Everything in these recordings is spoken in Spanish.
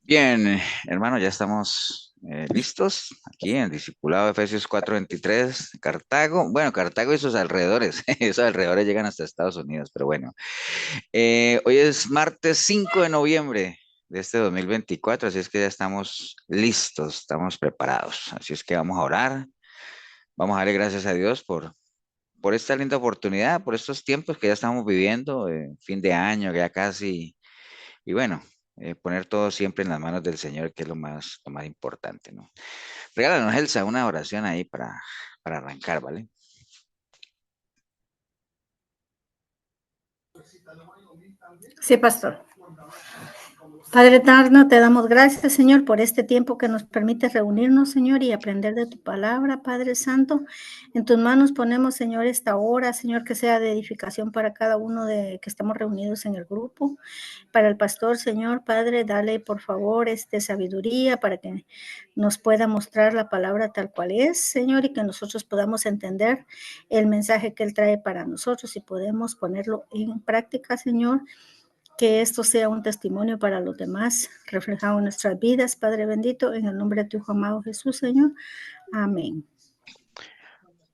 Bien, hermano, ya estamos listos aquí en el Discipulado de Efesios 4:23, Cartago. Bueno, Cartago y sus alrededores, esos alrededores llegan hasta Estados Unidos, pero bueno. Hoy es martes 5 de noviembre de este 2024, así es que ya estamos listos, estamos preparados. Así es que vamos a orar, vamos a darle gracias a Dios por esta linda oportunidad, por estos tiempos que ya estamos viviendo, fin de año, ya casi. Y bueno, poner todo siempre en las manos del Señor, que es lo más importante, ¿no? Regálanos, Elsa, una oración ahí para arrancar, ¿vale? Sí, pastor. Padre eterno, te damos gracias, Señor, por este tiempo que nos permite reunirnos, Señor, y aprender de tu palabra, Padre Santo. En tus manos ponemos, Señor, esta hora, Señor, que sea de edificación para cada uno de que estamos reunidos en el grupo. Para el pastor, Señor, Padre, dale, por favor, sabiduría para que nos pueda mostrar la palabra tal cual es, Señor, y que nosotros podamos entender el mensaje que él trae para nosotros y podemos ponerlo en práctica, Señor. Que esto sea un testimonio para los demás, reflejado en nuestras vidas, Padre bendito, en el nombre de tu Hijo amado Jesús, Señor. Amén.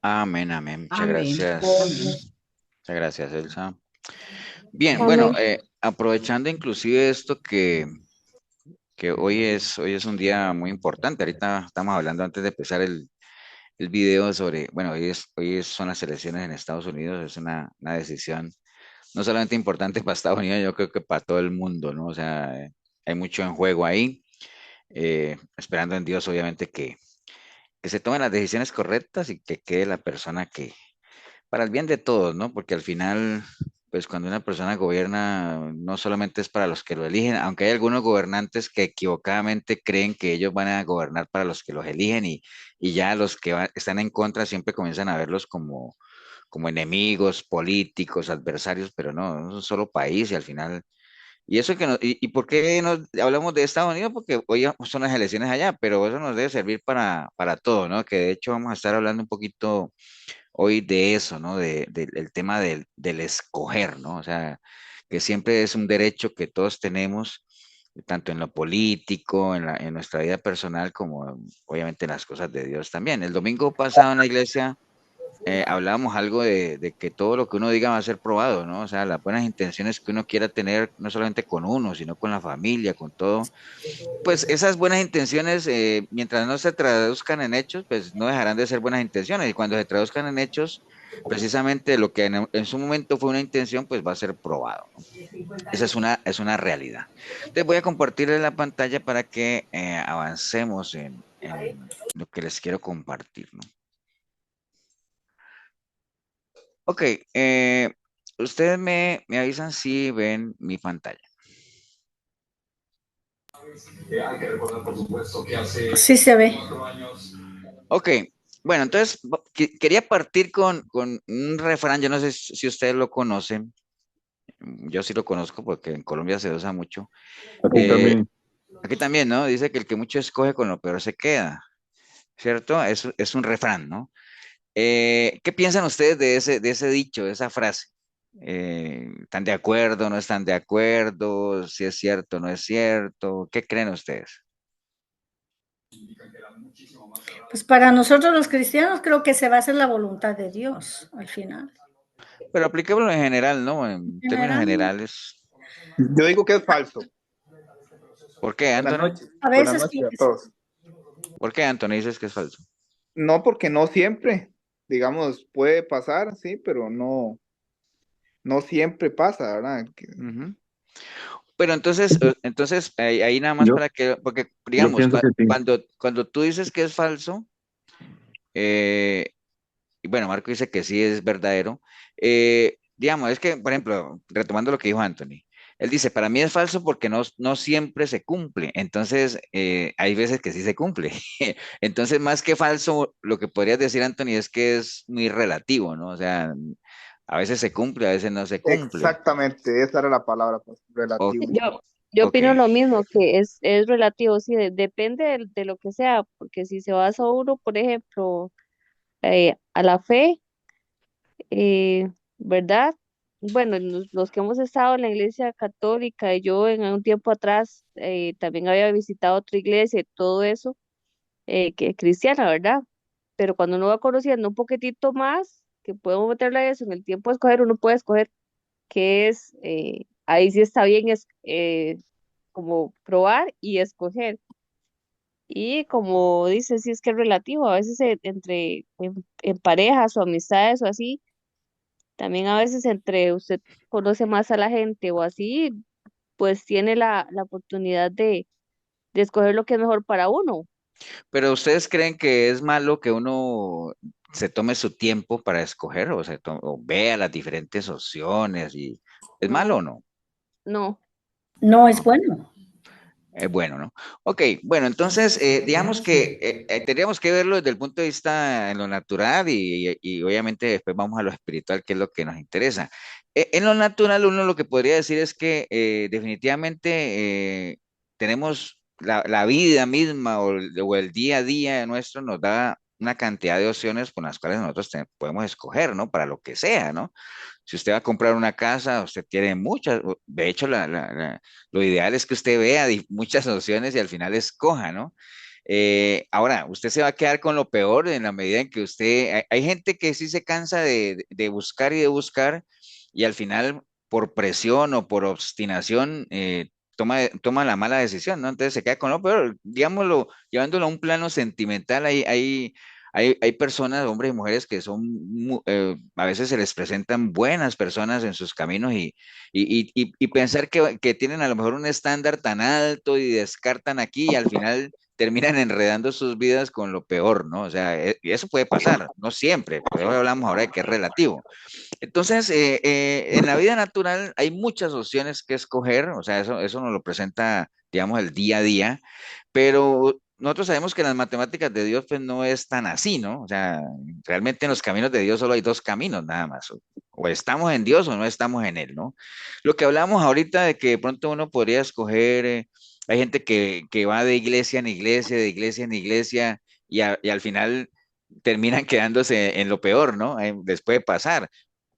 Amén, amén. Muchas Amén. gracias. Muchas gracias, Elsa. Bien, bueno, Amén. aprovechando inclusive esto que hoy es un día muy importante. Ahorita estamos hablando antes de empezar el video sobre, bueno, son las elecciones en Estados Unidos, es una decisión no solamente importante para Estados Unidos, yo creo que para todo el mundo, ¿no? O sea, hay mucho en juego ahí, esperando en Dios, obviamente, que se tomen las decisiones correctas y que quede la persona para el bien de todos, ¿no? Porque al final, pues cuando una persona gobierna, no solamente es para los que lo eligen, aunque hay algunos gobernantes que equivocadamente creen que ellos van a gobernar para los que los eligen y ya los que están en contra siempre comienzan a verlos como enemigos políticos, adversarios, pero no, es un solo país y al final. Y eso ¿y por qué hablamos de Estados Unidos? Porque hoy son las elecciones allá, pero eso nos debe servir para todo, ¿no? Que de hecho vamos a estar hablando un poquito hoy de eso, ¿no? Del tema del escoger, ¿no? O sea, que siempre es un derecho que todos tenemos, tanto en lo político, en nuestra vida personal, como obviamente en las cosas de Dios también. El domingo pasado en la iglesia hablábamos algo de que todo lo que uno diga va a ser probado, ¿no? O sea, las buenas intenciones que uno quiera tener, no solamente con uno, sino con la familia, con todo, pues esas buenas intenciones, mientras no se traduzcan en hechos, pues no dejarán de ser buenas intenciones. Y cuando se traduzcan en hechos, precisamente lo que en su momento fue una intención, pues va a ser probado, ¿no? Esa es una realidad. Entonces voy a compartirles la pantalla para que avancemos en lo que les quiero compartir, ¿no? Ok, ustedes me avisan si ven mi pantalla. Hay que recordar, por supuesto, que hace sí se ve 4 años. Ok, bueno, entonces quería partir con un refrán, yo no sé si ustedes lo conocen, yo sí lo conozco porque en Colombia se usa mucho. Aquí Eh, también. Aquí también, ¿no? Dice que el que mucho escoge con lo peor se queda, ¿cierto? Es un refrán, ¿no? ¿Qué piensan ustedes de ese dicho, de esa frase? ¿Están de acuerdo, no están de acuerdo? ¿Si es cierto, no es cierto? ¿Qué creen ustedes? Pues para nosotros los cristianos creo que se va a hacer la voluntad de Dios al final. Pero apliquémoslo en general, ¿no? En En términos general, generales. Yo digo que es falso. ¿Por qué, Buenas Anthony? noches. a Buenas veces noches a todos. ¿Por qué, Anthony, dices que es falso? No, porque no siempre, digamos, puede pasar, sí, pero no, no siempre pasa, ¿verdad? Ujú. Pero entonces ahí nada más Yo, porque yo digamos, pienso que sí. cuando tú dices que es falso, eh, y bueno, Marco dice que sí es verdadero, digamos, es que, por ejemplo, retomando lo que dijo Anthony, él dice, para mí es falso porque no siempre se cumple, entonces hay veces que sí se cumple. Entonces, más que falso, lo que podrías decir, Anthony, es que es muy relativo, ¿no? O sea, a veces se cumple, a veces no se cumple. Exactamente, esa era la palabra, pues, O- relativo. Yo ok. opino lo mismo, que es relativo, sí, depende de lo que sea, porque si se basa uno, por ejemplo, a la fe, ¿verdad? bueno, los que hemos estado en la iglesia católica y yo en un tiempo atrás también había visitado otra iglesia y todo eso, que cristiana, ¿verdad? Pero cuando uno va conociendo un poquitito más, que podemos meterle a eso en el tiempo de escoger, uno puede escoger qué es, ahí sí está bien, es como probar y escoger. Y como dice, sí es que es relativo, a veces en parejas o amistades o así, también a veces entre usted conoce más a la gente o así, pues tiene la oportunidad de escoger lo que es mejor para uno. Pero ¿ustedes creen que es malo que uno se tome su tiempo para escoger o vea las diferentes opciones y es malo No, o no? no, No es No. bueno. Bueno, ¿no? Ok, bueno, entonces, digamos que tendríamos que verlo desde el punto de vista en lo natural y obviamente después vamos a lo espiritual, que es lo que nos interesa. En lo natural, uno lo que podría decir es que definitivamente tenemos la vida misma o el día a día nuestro nos da una cantidad de opciones con las cuales nosotros podemos escoger, ¿no? Para lo que sea, ¿no? Si usted va a comprar una casa, usted tiene muchas, de hecho, lo ideal es que usted vea muchas opciones y al final escoja, ¿no? Ahora, usted se va a quedar con lo peor en la medida en que hay gente que sí se cansa de buscar y de buscar y al final por presión o por obstinación toma la mala decisión, ¿no? Entonces se queda con lo peor, digámoslo, llevándolo a un plano sentimental, hay personas, hombres y mujeres, que a veces se les presentan buenas personas en sus caminos y pensar que tienen a lo mejor un estándar tan alto y descartan aquí y al final terminan enredando sus vidas con lo peor, ¿no? O sea, y eso puede pasar, no siempre, por eso hablamos ahora de que es relativo. Entonces, en la vida natural hay muchas opciones que escoger, o sea, eso nos lo presenta, digamos, el día a día, pero nosotros sabemos que las matemáticas de Dios pues no es tan así, ¿no? O sea, realmente en los caminos de Dios solo hay dos caminos nada más, o estamos en Dios o no estamos en Él, ¿no? Lo que hablamos ahorita de que de pronto uno podría escoger, hay gente que va de iglesia en iglesia, de iglesia en iglesia, y al final terminan quedándose en lo peor, ¿no? Les puede pasar.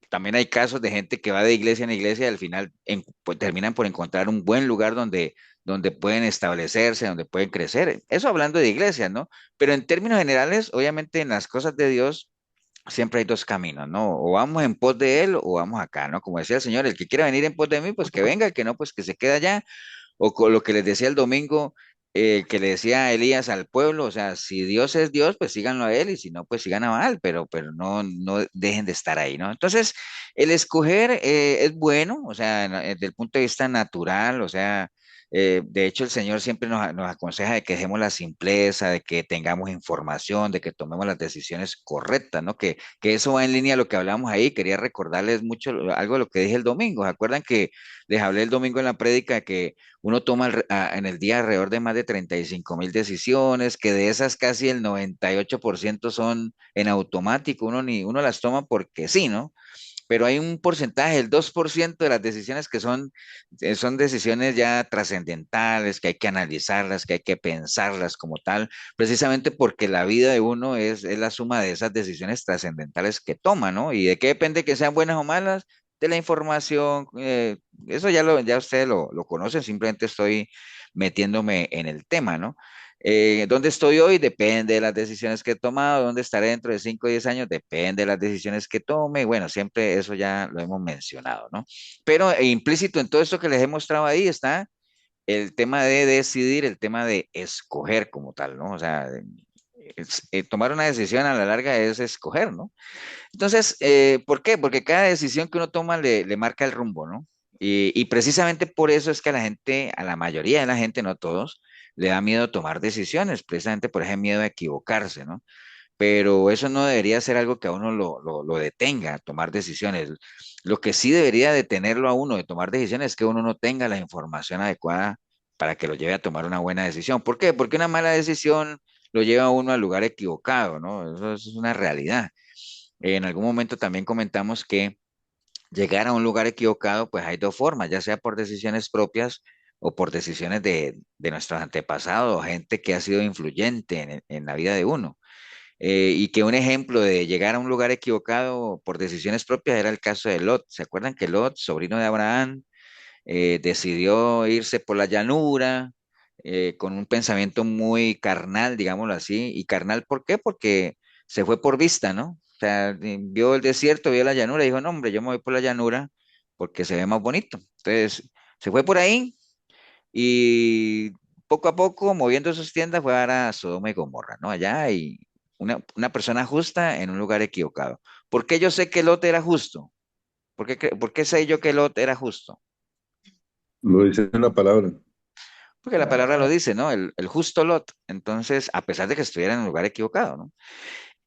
También hay casos de gente que va de iglesia en iglesia y al final pues, terminan por encontrar un buen lugar donde pueden establecerse, donde pueden crecer. Eso hablando de iglesias, ¿no? Pero en términos generales, obviamente en las cosas de Dios siempre hay dos caminos, ¿no? O vamos en pos de Él o vamos acá, ¿no? Como decía el Señor, el que quiera venir en pos de mí, pues que venga, el que no, pues que se quede allá. O con lo que les decía el domingo, que le decía Elías al pueblo, o sea, si Dios es Dios, pues síganlo a él, y si no, pues sigan a Baal, pero no dejen de estar ahí, ¿no? Entonces, el escoger es bueno, o sea, desde el punto de vista natural, o sea, de hecho el Señor siempre nos aconseja de que dejemos la simpleza, de que tengamos información, de que tomemos las decisiones correctas, ¿no? Que eso va en línea a lo que hablamos ahí. Quería recordarles mucho algo de lo que dije el domingo. ¿Se acuerdan que les hablé el domingo en la prédica que uno toma en el día alrededor de más de 35.000 decisiones, que de esas casi el 98% son en automático, uno las toma porque sí, ¿no? Pero hay un porcentaje, el 2% de las decisiones que son decisiones ya trascendentales, que hay que analizarlas, que hay que pensarlas como tal, precisamente porque la vida de uno es la suma de esas decisiones trascendentales que toma, ¿no? ¿Y de qué depende que sean buenas o malas? De la información, eso ya ustedes lo conocen, simplemente estoy metiéndome en el tema, ¿no? ¿Dónde estoy hoy? Depende de las decisiones que he tomado. ¿Dónde estaré dentro de 5 o 10 años? Depende de las decisiones que tome. Bueno, siempre eso ya lo hemos mencionado, ¿no? Pero implícito en todo esto que les he mostrado ahí está el tema de decidir, el tema de escoger como tal, ¿no? O sea, tomar una decisión a la larga es escoger, ¿no? Entonces, ¿por qué? Porque cada decisión que uno toma le marca el rumbo, ¿no? Y precisamente por eso es que a la gente, a la mayoría de la gente, no todos, le da miedo tomar decisiones, precisamente por ese miedo a equivocarse, ¿no? Pero eso no debería ser algo que a uno lo detenga, tomar decisiones. Lo que sí debería detenerlo a uno de tomar decisiones es que uno no tenga la información adecuada para que lo lleve a tomar una buena decisión. ¿Por qué? Porque una mala decisión lo lleva a uno al lugar equivocado, ¿no? Eso es una realidad. En algún momento también comentamos que llegar a un lugar equivocado, pues hay dos formas, ya sea por decisiones propias o por decisiones de nuestros antepasados, gente que ha sido influyente en la vida de uno. Y que un ejemplo de llegar a un lugar equivocado por decisiones propias era el caso de Lot. ¿Se acuerdan que Lot, sobrino de Abraham, decidió irse por la llanura con un pensamiento muy carnal, digámoslo así? ¿Y carnal por qué? Porque se fue por vista, ¿no? O sea, vio el desierto, vio la llanura y dijo, no, hombre, yo me voy por la llanura porque se ve más bonito. Entonces, se fue por ahí y poco a poco, moviendo sus tiendas, fue a dar a Sodoma y Gomorra, ¿no? Allá hay una persona justa en un lugar equivocado. ¿Por qué yo sé que Lot era justo? ¿Por qué sé yo que Lot era justo? Lo dice en la palabra. Porque la palabra lo dice, ¿no? El justo Lot. Entonces, a pesar de que estuviera en un lugar equivocado, ¿no?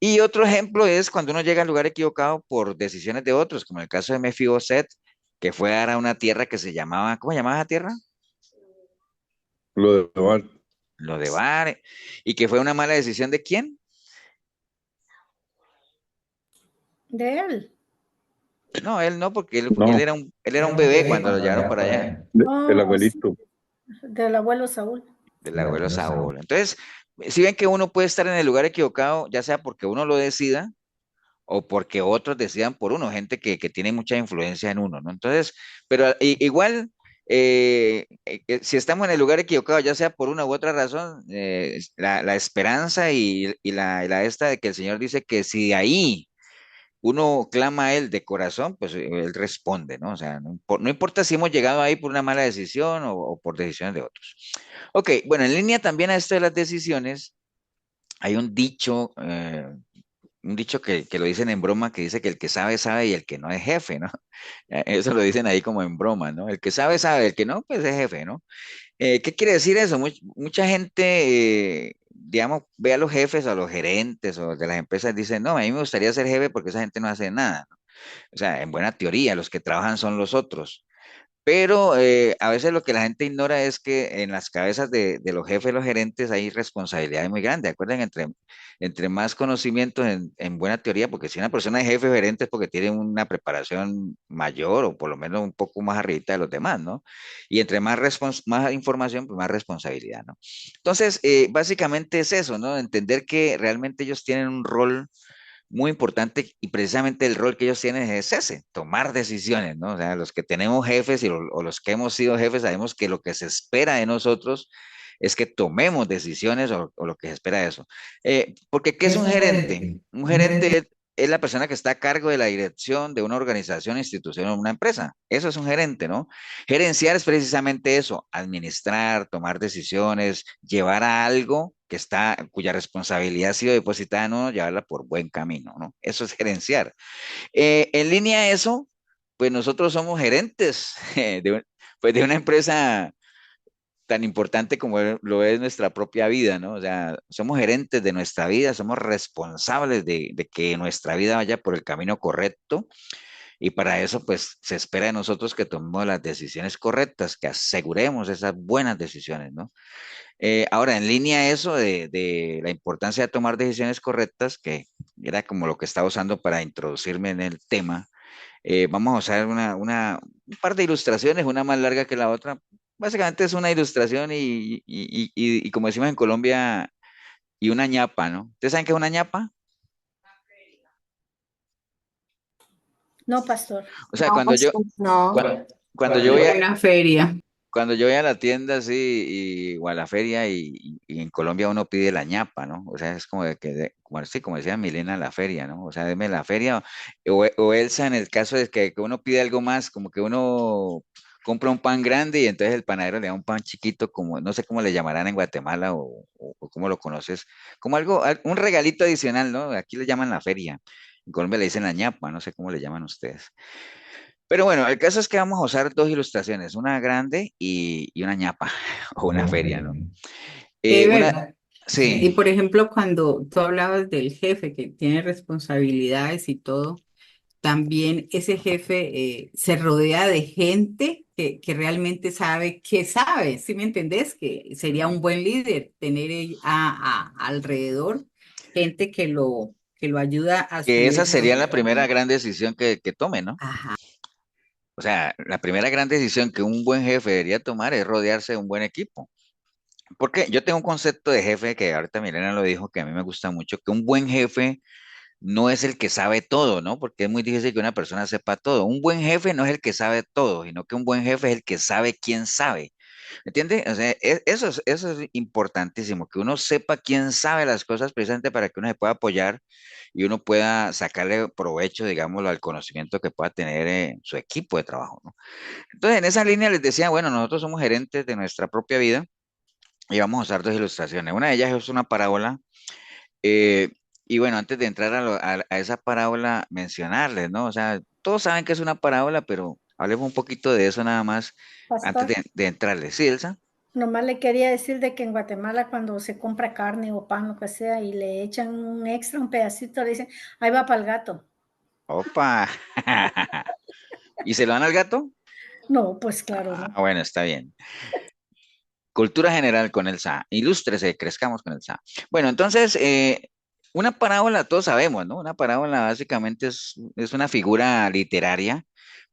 Y otro ejemplo es cuando uno llega al lugar equivocado por decisiones de otros, como el caso de Mefiboset, que fue a dar a una tierra que se llamaba, ¿cómo llamaba esa tierra? Lo de Baal. Lo de Bar, y que fue una mala decisión de quién? De él. No, él no, porque No, él era un bebé cuando lo llevaron para allá, el Oh, sí, abuelito. del abuelo Saúl. del abuelo Saúl. Entonces, si ven que uno puede estar en el lugar equivocado, ya sea porque uno lo decida o porque otros decidan por uno, gente que tiene mucha influencia en uno, ¿no? Entonces, pero igual, si estamos en el lugar equivocado, ya sea por una u otra razón, la esperanza y la esta de que el Señor dice que si ahí uno clama a Él de corazón, pues Él responde, ¿no? O sea, no importa si hemos llegado ahí por una mala decisión o por decisiones de otros. Ok, bueno, en línea también a esto de las decisiones, hay un dicho que lo dicen en broma, que dice que el que sabe, sabe y el que no es jefe, ¿no? Eso lo dicen ahí como en broma, ¿no? El que sabe, sabe, el que no, pues es jefe, ¿no? ¿Qué quiere decir eso? Mucha gente, digamos, ve a los jefes o a los gerentes o de las empresas, dicen, no, a mí me gustaría ser jefe porque esa gente no hace nada, ¿no? O sea, en buena teoría, los que trabajan son los otros. Pero a veces lo que la gente ignora es que en las cabezas de los jefes, los gerentes, hay responsabilidades muy grandes. Acuerden, entre más conocimientos en buena teoría, porque si una persona es jefe o gerente es porque tiene una preparación mayor o por lo menos un poco más arriba de los demás, ¿no? Y entre más información, pues más responsabilidad, ¿no? Entonces, básicamente es eso, ¿no? Entender que realmente ellos tienen un rol muy importante y precisamente el rol que ellos tienen es ese, tomar decisiones, ¿no? O sea, los que tenemos jefes o los que hemos sido jefes sabemos que lo que se espera de nosotros es que tomemos decisiones o lo que se espera de eso. Porque ¿qué es un gerente? Un gerente es la persona que está a cargo de la dirección de una organización, institución o una empresa. Eso es un gerente, ¿no? Gerenciar es precisamente eso, administrar, tomar decisiones, llevar a algo cuya responsabilidad ha sido depositada en uno, llevarla por buen camino, ¿no? Eso es gerenciar. En línea a eso, pues nosotros somos gerentes pues de una empresa tan importante como lo es nuestra propia vida, ¿no? O sea, somos gerentes de nuestra vida, somos responsables de que nuestra vida vaya por el camino correcto y para eso, pues, se espera de nosotros que tomemos las decisiones correctas, que aseguremos esas buenas decisiones, ¿no? Ahora, en línea a eso de la importancia de tomar decisiones correctas, que era como lo que estaba usando para introducirme en el tema, vamos a usar un par de ilustraciones, una más larga que la otra. Básicamente es una ilustración y como decimos en Colombia, y una ñapa, ¿no? ¿Ustedes saben qué es una ñapa? No, pastor. O sea, No, pastor, no, cuando yo voy a, una feria. cuando yo voy a la tienda así o a la feria y en Colombia uno pide la ñapa, ¿no? O sea, es como de como, sí, como decía Milena, la feria, ¿no? O sea, deme la feria o Elsa en el caso de que uno pide algo más, como que uno compra un pan grande y entonces el panadero le da un pan chiquito, como no sé cómo le llamarán en Guatemala o cómo lo conoces, como un regalito adicional, ¿no? Aquí le llaman la feria. En Colombia le dicen la ñapa, no sé cómo le llaman ustedes. Pero bueno, el caso es que vamos a usar dos ilustraciones, una grande y una ñapa o una feria, ¿no? Una, Ever, y sí, por ejemplo, cuando tú hablabas del jefe que tiene responsabilidades y todo, también ese jefe se rodea de gente que realmente sabe qué sabe, ¿sí me entendés? Que sería un buen líder tener alrededor gente que lo ayuda a que subir. esa sería la primera gran decisión que tome, ¿no? Ajá. O sea, la primera gran decisión que un buen jefe debería tomar es rodearse de un buen equipo. Porque yo tengo un concepto de jefe que ahorita Milena lo dijo, que a mí me gusta mucho, que un buen jefe no es el que sabe todo, ¿no? Porque es muy difícil que una persona sepa todo. Un buen jefe no es el que sabe todo, sino que un buen jefe es el que sabe quién sabe. ¿Me entiende? O sea, eso es importantísimo, que uno sepa quién sabe las cosas precisamente para que uno se pueda apoyar y uno pueda sacarle provecho, digámoslo, al conocimiento que pueda tener su equipo de trabajo, ¿no? Entonces, en esa línea les decía, bueno, nosotros somos gerentes de nuestra propia vida y vamos a usar dos ilustraciones. Una de ellas es una parábola. eh, y bueno, antes de entrar a esa parábola, mencionarles, ¿no? O sea, todos saben que es una parábola, pero hablemos un poquito de eso nada más antes Pastor, de entrarle. ¿Sí, Elsa? nomás le quería decir de que en Guatemala cuando se compra carne o pan, lo que sea, y le echan un extra, un pedacito, le dicen, ahí va para el gato. Opa. ¿Y se lo dan al gato? No, pues claro, Ah, no. bueno, está bien. Cultura general con el SA. Ilústrese, crezcamos con el SA. Bueno, entonces, una parábola, todos sabemos, ¿no? Una parábola básicamente es una figura literaria,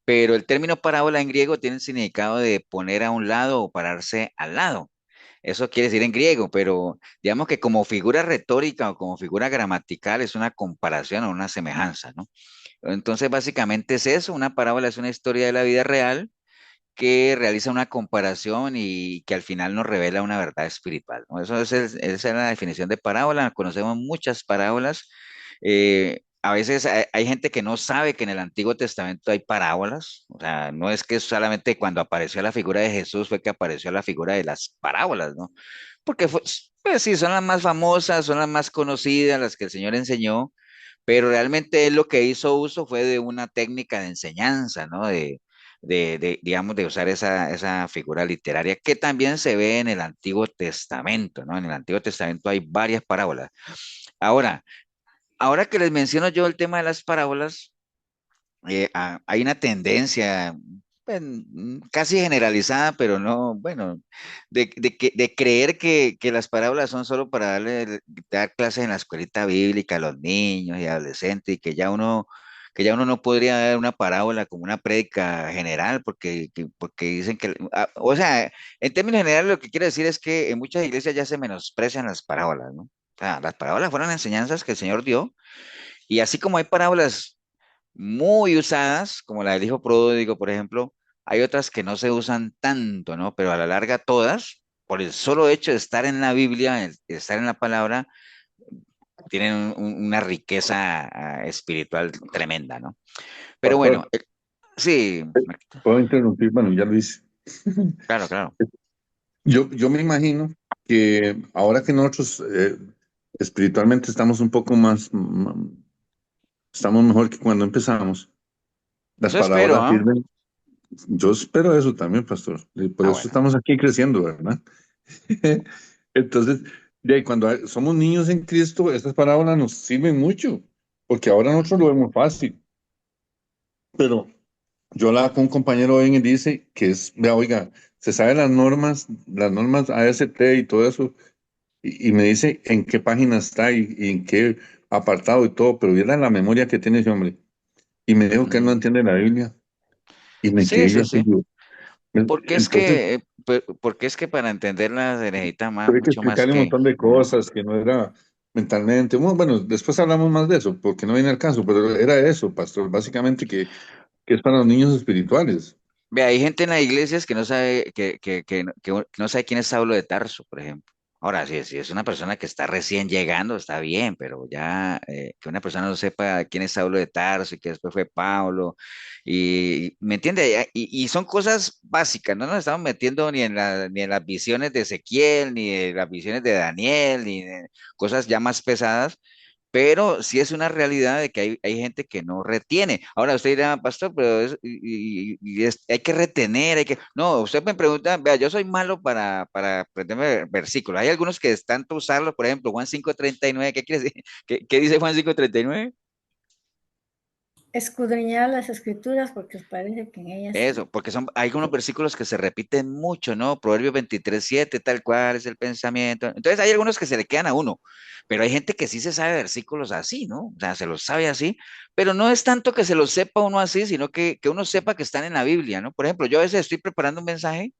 pero el término parábola en griego tiene el significado de poner a un lado o pararse al lado. Eso quiere decir en griego, pero digamos que como figura retórica o como figura gramatical es una comparación o una semejanza, ¿no? Entonces, básicamente es eso, una parábola es una historia de la vida real que realiza una comparación y que al final nos revela una verdad espiritual, ¿no? Esa es la definición de parábola. Conocemos muchas parábolas. A veces hay gente que no sabe que en el Antiguo Testamento hay parábolas. O sea, no es que solamente cuando apareció la figura de Jesús fue que apareció la figura de las parábolas, ¿no? Porque pues sí, son las más famosas, son las más conocidas, las que el Señor enseñó, pero realmente él lo que hizo uso fue de una técnica de enseñanza, ¿no? Digamos, de usar esa figura literaria que también se ve en el Antiguo Testamento, ¿no? En el Antiguo Testamento hay varias parábolas. Ahora, ahora que les menciono yo el tema de las parábolas, hay una tendencia pues, casi generalizada, pero no, bueno, de creer que las parábolas son solo para dar clases en la escuelita bíblica a los niños y adolescentes y que ya uno no podría dar una parábola como una prédica general porque dicen que, o sea, en términos generales lo que quiero decir es que en muchas iglesias ya se menosprecian las parábolas, ¿no? O sea, las parábolas fueron enseñanzas que el Señor dio y así como hay parábolas muy usadas, como la del hijo pródigo, por ejemplo, hay otras que no se usan tanto, ¿no? Pero a la larga todas, por el solo hecho de estar en la Biblia, de estar en la palabra, tienen una riqueza espiritual tremenda, ¿no? Pero bueno, Pastor, sí, puedo interrumpir, bueno, ya lo hice. claro, claro. Yo me imagino que ahora que nosotros espiritualmente estamos un poco más, estamos mejor que cuando empezamos, las Eso espero, parábolas ¿ah? sirven. Yo espero eso también, pastor. Y por Ah, eso bueno. estamos aquí creciendo, ¿verdad? Entonces, de ahí, cuando somos niños en Cristo, estas parábolas nos sirven mucho, porque ahora nosotros lo vemos fácil. Pero yo hablaba con un compañero hoy y dice que es, vea, oiga, se sabe las normas AST y todo eso, y me dice en qué página está y en qué apartado y todo, pero viera la memoria que tiene ese hombre. Y me dijo que él no Mm, entiende la Biblia, y me sí, quedé sí, así. sí. Entonces, Porque es que para entenderla se necesita tuve que mucho más explicarle un que... montón de cosas que no era mentalmente. Bueno, después hablamos más de eso, porque no viene al caso, pero era eso, pastor, básicamente que es para los niños espirituales. Ve, hay gente en las iglesias que no sabe, que no sabe quién es Saulo de Tarso, por ejemplo. Ahora, si es una persona que está recién llegando, está bien, pero ya que una persona no sepa quién es Saulo de Tarso y que después fue Pablo, y ¿me entiende? Y son cosas básicas, no nos estamos metiendo ni en las visiones de Ezequiel, ni en las visiones de Daniel, ni en cosas ya más pesadas, pero sí es una realidad de que hay gente que no retiene. Ahora usted dirá, pastor, pero hay que retener, hay que... No, usted me pregunta, vea, yo soy malo para aprenderme versículos. Hay algunos que es tanto usarlos, por ejemplo, Juan 5:39, ¿qué quiere decir? ¿Qué dice Juan 5:39? Escudriñar las escrituras porque os parece que en ellas Eso, porque hay unos versículos que se repiten mucho, ¿no? Proverbios 23:7, tal cual es el pensamiento. Entonces hay algunos que se le quedan a uno, pero hay gente que sí se sabe versículos así, ¿no? O sea, se los sabe así, pero no es tanto que se los sepa uno así, sino que uno sepa que están en la Biblia, ¿no? Por ejemplo, yo a veces estoy preparando un mensaje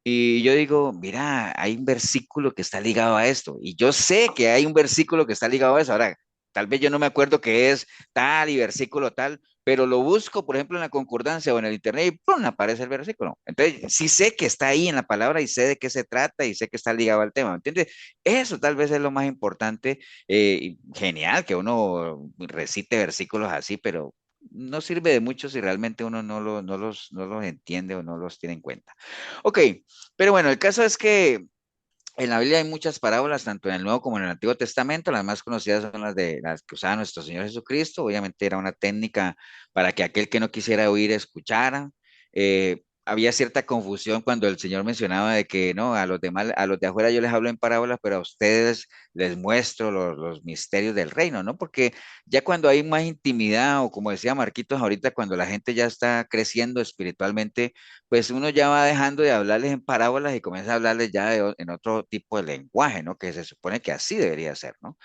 Y yo digo, mira, hay un versículo que está ligado a esto. Y yo sé que hay un versículo que está ligado a eso. Ahora, tal vez yo no me acuerdo que es tal y versículo tal, pero lo busco, por ejemplo, en la concordancia o en el internet y ¡pum! Aparece el versículo. Entonces, sí sé que está ahí en la palabra y sé de qué se trata y sé que está ligado al tema. ¿Entiendes? Eso tal vez es lo más importante. Y genial que uno recite versículos así, pero no sirve de mucho si realmente uno no los entiende o no los tiene en cuenta. Ok, pero bueno, el caso es que en la Biblia hay muchas parábolas, tanto en el Nuevo como en el Antiguo Testamento. Las más conocidas son las que usaba nuestro Señor Jesucristo. Obviamente era una técnica para que aquel que no quisiera oír escuchara. Había cierta confusión cuando el Señor mencionaba de que no, a los demás, a los de afuera yo les hablo en parábolas, pero a ustedes les muestro los misterios del reino, ¿no? Porque ya cuando hay más intimidad, o como decía Marquitos ahorita, cuando la gente ya está creciendo espiritualmente, pues uno ya va dejando de hablarles en parábolas y comienza a hablarles ya en otro tipo de lenguaje, ¿no? Que se supone que así debería ser, ¿no?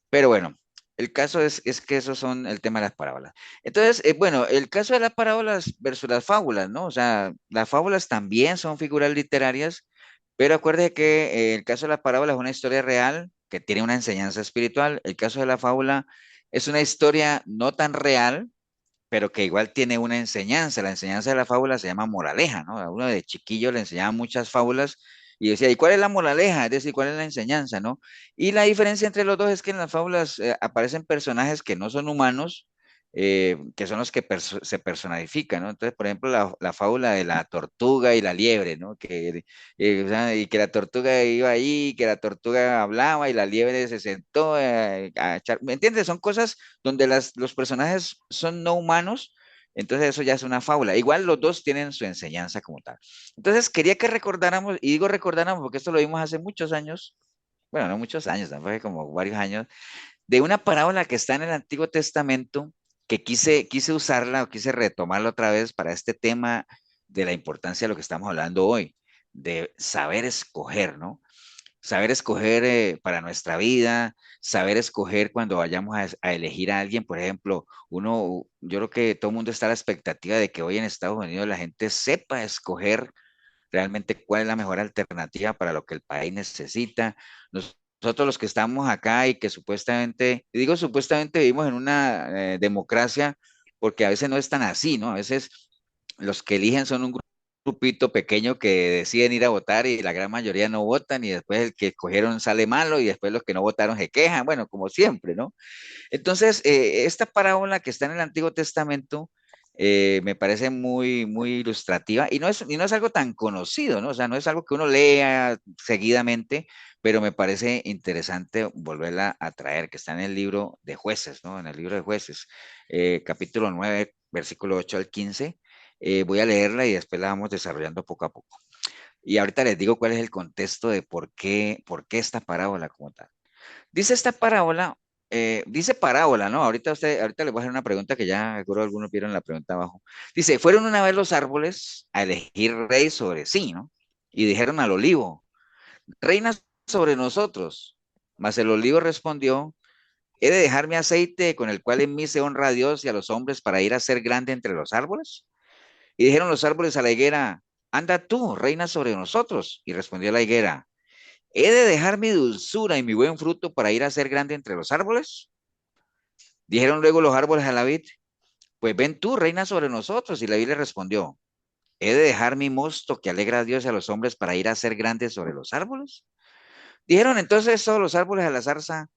Pero bueno, el caso es que esos son el tema de las parábolas. Entonces, bueno, el caso de las parábolas versus las fábulas, ¿no? O sea, las fábulas también son figuras literarias, pero acuérdate que el caso de las parábolas es una historia real que tiene una enseñanza espiritual. El caso de la fábula es una historia no tan real, pero que igual tiene una enseñanza. La enseñanza de la fábula se llama moraleja, ¿no? A uno de chiquillo le enseñaban muchas fábulas y decía, ¿y cuál es la moraleja? Es decir, ¿cuál es la enseñanza, no? Y la diferencia entre los dos es que en las fábulas aparecen personajes que no son humanos, que son los que se personifican, ¿no? Entonces, por ejemplo, la fábula de la tortuga y la liebre, ¿no? O sea, y que la tortuga iba ahí, que la tortuga hablaba y la liebre se sentó a echar, ¿me entiendes? Son cosas donde los personajes son no humanos, entonces eso ya es una fábula. Igual los dos tienen su enseñanza como tal. Entonces quería que recordáramos, y digo recordáramos porque esto lo vimos hace muchos años, bueno, no muchos años, tampoco como varios años, de una parábola que está en el Antiguo Testamento, que quise usarla o quise retomarla otra vez para este tema de la importancia de lo que estamos hablando hoy, de saber escoger, ¿no? Saber escoger para nuestra vida, saber escoger cuando vayamos a elegir a alguien, por ejemplo, yo creo que todo el mundo está a la expectativa de que hoy en Estados Unidos la gente sepa escoger realmente cuál es la mejor alternativa para lo que el país necesita. Nosotros los que estamos acá y que supuestamente, y digo supuestamente vivimos en una democracia, porque a veces no es tan así, ¿no? A veces los que eligen son un grupito pequeño que deciden ir a votar y la gran mayoría no votan y después el que escogieron sale malo y después los que no votaron se quejan, bueno, como siempre, ¿no? Entonces, esta parábola que está en el Antiguo Testamento me parece muy, muy ilustrativa y no es algo tan conocido, ¿no? O sea, no es algo que uno lea seguidamente, pero me parece interesante volverla a traer, que está en el libro de Jueces, ¿no? En el libro de Jueces, capítulo 9, versículo 8 al 15. Voy a leerla y después la vamos desarrollando poco a poco. Y ahorita les digo cuál es el contexto de por qué esta parábola como tal. Dice esta parábola, dice parábola, ¿no? Ahorita les voy a hacer una pregunta que ya seguro algunos vieron la pregunta abajo. Dice, fueron una vez los árboles a elegir rey sobre sí, ¿no? Y dijeron al olivo, reina sobre nosotros. Mas el olivo respondió, ¿he de dejar mi aceite con el cual en mí se honra a Dios y a los hombres para ir a ser grande entre los árboles? Y dijeron los árboles a la higuera, anda tú, reina sobre nosotros. Y respondió la higuera, ¿he de dejar mi dulzura y mi buen fruto para ir a ser grande entre los árboles? Dijeron luego los árboles a la vid, pues ven tú, reina sobre nosotros. Y la vid le respondió, ¿he de dejar mi mosto que alegra a Dios y a los hombres para ir a ser grande sobre los árboles? Dijeron entonces todos los árboles a la zarza,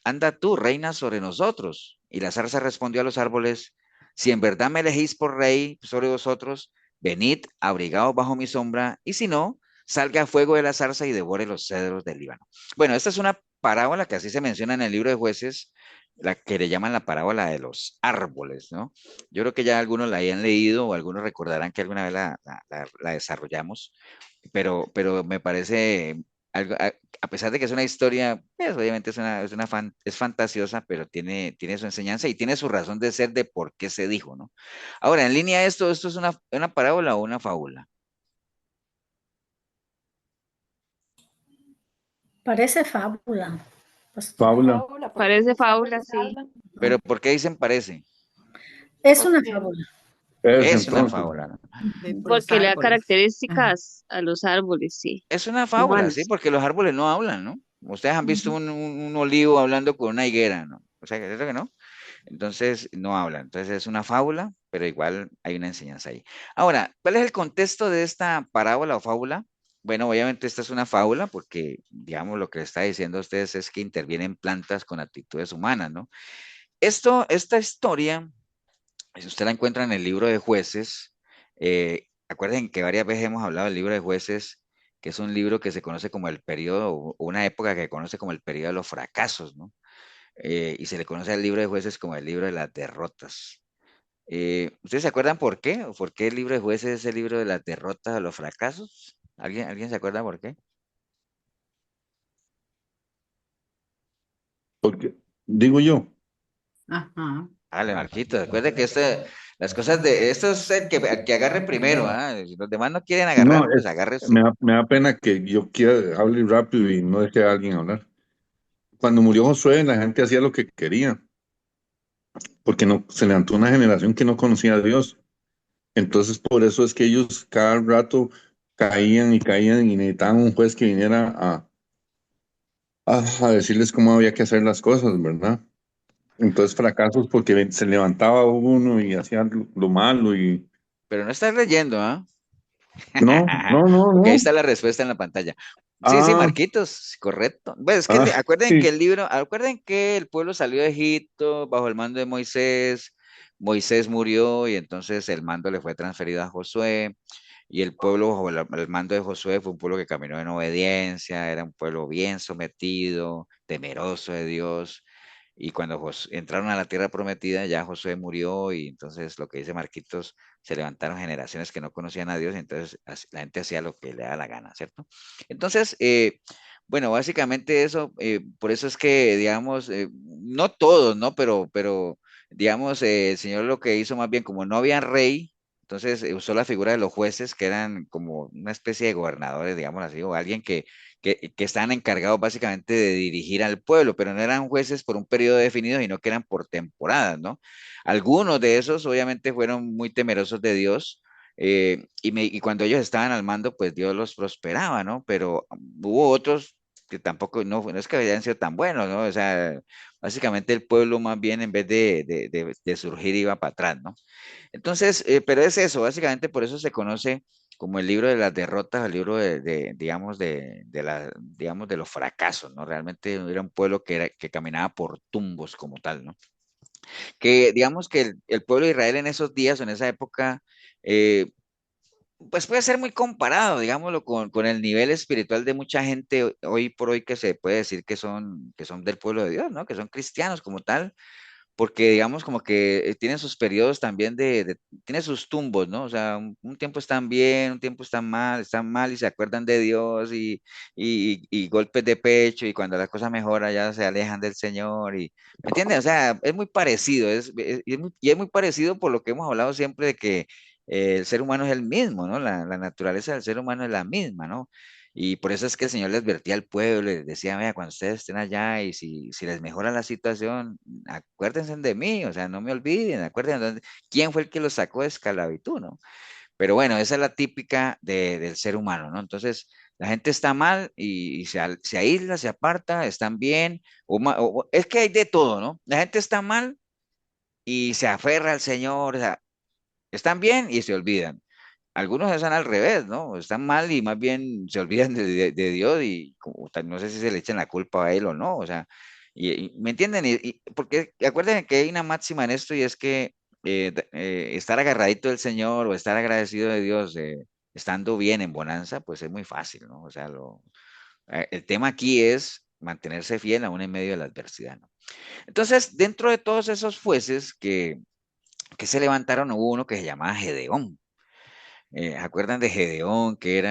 anda tú, reina sobre nosotros. Y la zarza respondió a los árboles, si en verdad me elegís por rey sobre vosotros, venid, abrigaos bajo mi sombra, y si no, salga fuego de la zarza y devore los cedros del Líbano. Bueno, esta es una parábola que así se menciona en el libro de Jueces, la que le llaman la parábola de los árboles, ¿no? Yo creo que ya algunos la hayan leído o algunos recordarán que alguna vez la desarrollamos, pero me parece algo, a pesar de que es una historia, pues, obviamente es fantasiosa, pero tiene su enseñanza y tiene su razón de ser de por qué se dijo, ¿no? Ahora, en línea esto es una parábola o una fábula. Parece fábula, pastor. Fábula. Parece fábula, sí. Pero ¿por qué dicen parece? Es una fábula. Eso Es una entonces. fábula, ¿no? Por los Porque le da árboles. Ajá. características a los árboles, sí, Es una fábula, sí, humanos. porque los árboles no hablan, ¿no? Ustedes han visto Ujú. un olivo hablando con una higuera, ¿no? O sea, ¿es que no? Entonces, no hablan. Entonces, es una fábula, pero igual hay una enseñanza ahí. Ahora, ¿cuál es el contexto de esta parábola o fábula? Bueno, obviamente esta es una fábula porque, digamos, lo que le está diciendo a ustedes es que intervienen plantas con actitudes humanas, ¿no? Esta historia, si usted la encuentra en el libro de Jueces, acuérdense que varias veces hemos hablado del libro de Jueces, que es un libro que se conoce como el periodo, o una época que se conoce como el periodo de los fracasos, ¿no? Y se le conoce al libro de Jueces como el libro de las derrotas. ¿Ustedes se acuerdan por qué? ¿O por qué el libro de Jueces es el libro de las derrotas, de los fracasos? ¿Alguien se acuerda por qué? Porque, digo yo, Ajá. Dale, Marquito, recuerde que las cosas de, esto es el que agarre primero, ¿ah? Si los demás no quieren no, agarrar, pues agarre usted. me da pena que yo quiera hable rápido y no deje a alguien hablar. Cuando murió Josué, la gente hacía lo que quería, porque no, se levantó una generación que no conocía a Dios. Entonces, por eso es que ellos cada rato caían y caían y necesitaban un juez que viniera a decirles cómo había que hacer las cosas, ¿verdad? Entonces, fracasos porque se levantaba uno y hacía lo malo y Pero no estás leyendo, ¿ah? no, no, no, Porque ahí no. está la respuesta en la pantalla. Sí, sí, Ah, Marquitos, correcto. Pues es que ah, acuerden que sí. el libro, acuerden que el pueblo salió de Egipto bajo el mando de Moisés, Moisés murió y entonces el mando le fue transferido a Josué y el pueblo bajo el mando de Josué fue un pueblo que caminó en obediencia, era un pueblo bien sometido, temeroso de Dios. Y cuando entraron a la tierra prometida, ya Josué murió y entonces lo que dice Marquitos, se levantaron generaciones que no conocían a Dios y entonces la gente hacía lo que le da la gana, ¿cierto? Entonces, bueno, básicamente eso, por eso es que, digamos, no todos, ¿no? Pero digamos, el Señor lo que hizo más bien, como no había rey, entonces usó la figura de los jueces, que eran como una especie de gobernadores, digamos así, o alguien que estaban encargados básicamente de dirigir al pueblo, pero no eran jueces por un periodo definido, sino que eran por temporadas, ¿no? Algunos de esos obviamente fueron muy temerosos de Dios, y cuando ellos estaban al mando, pues Dios los prosperaba, ¿no? Pero hubo otros que tampoco, no es que habían sido tan buenos, ¿no? O sea, básicamente el pueblo más bien en vez de surgir iba para atrás, ¿no? Entonces, pero es eso, básicamente por eso se conoce como el libro de las derrotas, el libro digamos, digamos, de los fracasos, ¿no? Realmente era un pueblo que caminaba por tumbos como tal, ¿no? Que digamos que el pueblo de Israel en esos días o en esa época, eh, pues puede ser muy comparado, digámoslo, con el nivel espiritual de mucha gente hoy por hoy que se puede decir que son del pueblo de Dios, ¿no? Que son cristianos como tal porque digamos como que tienen sus periodos también tiene sus tumbos, ¿no? O sea, un tiempo están bien, un tiempo están mal y se acuerdan de Dios y golpes de pecho y cuando la cosa mejora ya se alejan del Señor y, ¿me entiendes? O sea, es muy parecido, y es muy parecido por lo que hemos hablado siempre de que el ser humano es el mismo, ¿no? La naturaleza del ser humano es la misma, ¿no? Y por eso es que el Señor le advertía al pueblo, les decía, vea, cuando ustedes estén allá y si les mejora la situación, acuérdense de mí, o sea, no me olviden, acuérdense quién fue el que los sacó de esclavitud, ¿no? Pero bueno, esa es la típica del ser humano, ¿no? Entonces, la gente está mal y se aísla, se aparta, están bien, es que hay de todo, ¿no? La gente está mal y se aferra al Señor, o sea, están bien y se olvidan. Algunos están al revés, ¿no? Están mal y más bien se olvidan de Dios y no sé si se le echan la culpa a él o no, o sea, ¿me entienden? Porque acuérdense que hay una máxima en esto y es que estar agarradito del Señor o estar agradecido de Dios, estando bien en bonanza, pues es muy fácil, ¿no? O sea, el tema aquí es mantenerse fiel aún en medio de la adversidad, ¿no? Entonces, dentro de todos esos jueces que se levantaron, hubo uno que se llamaba Gedeón. ¿Acuerdan de Gedeón, que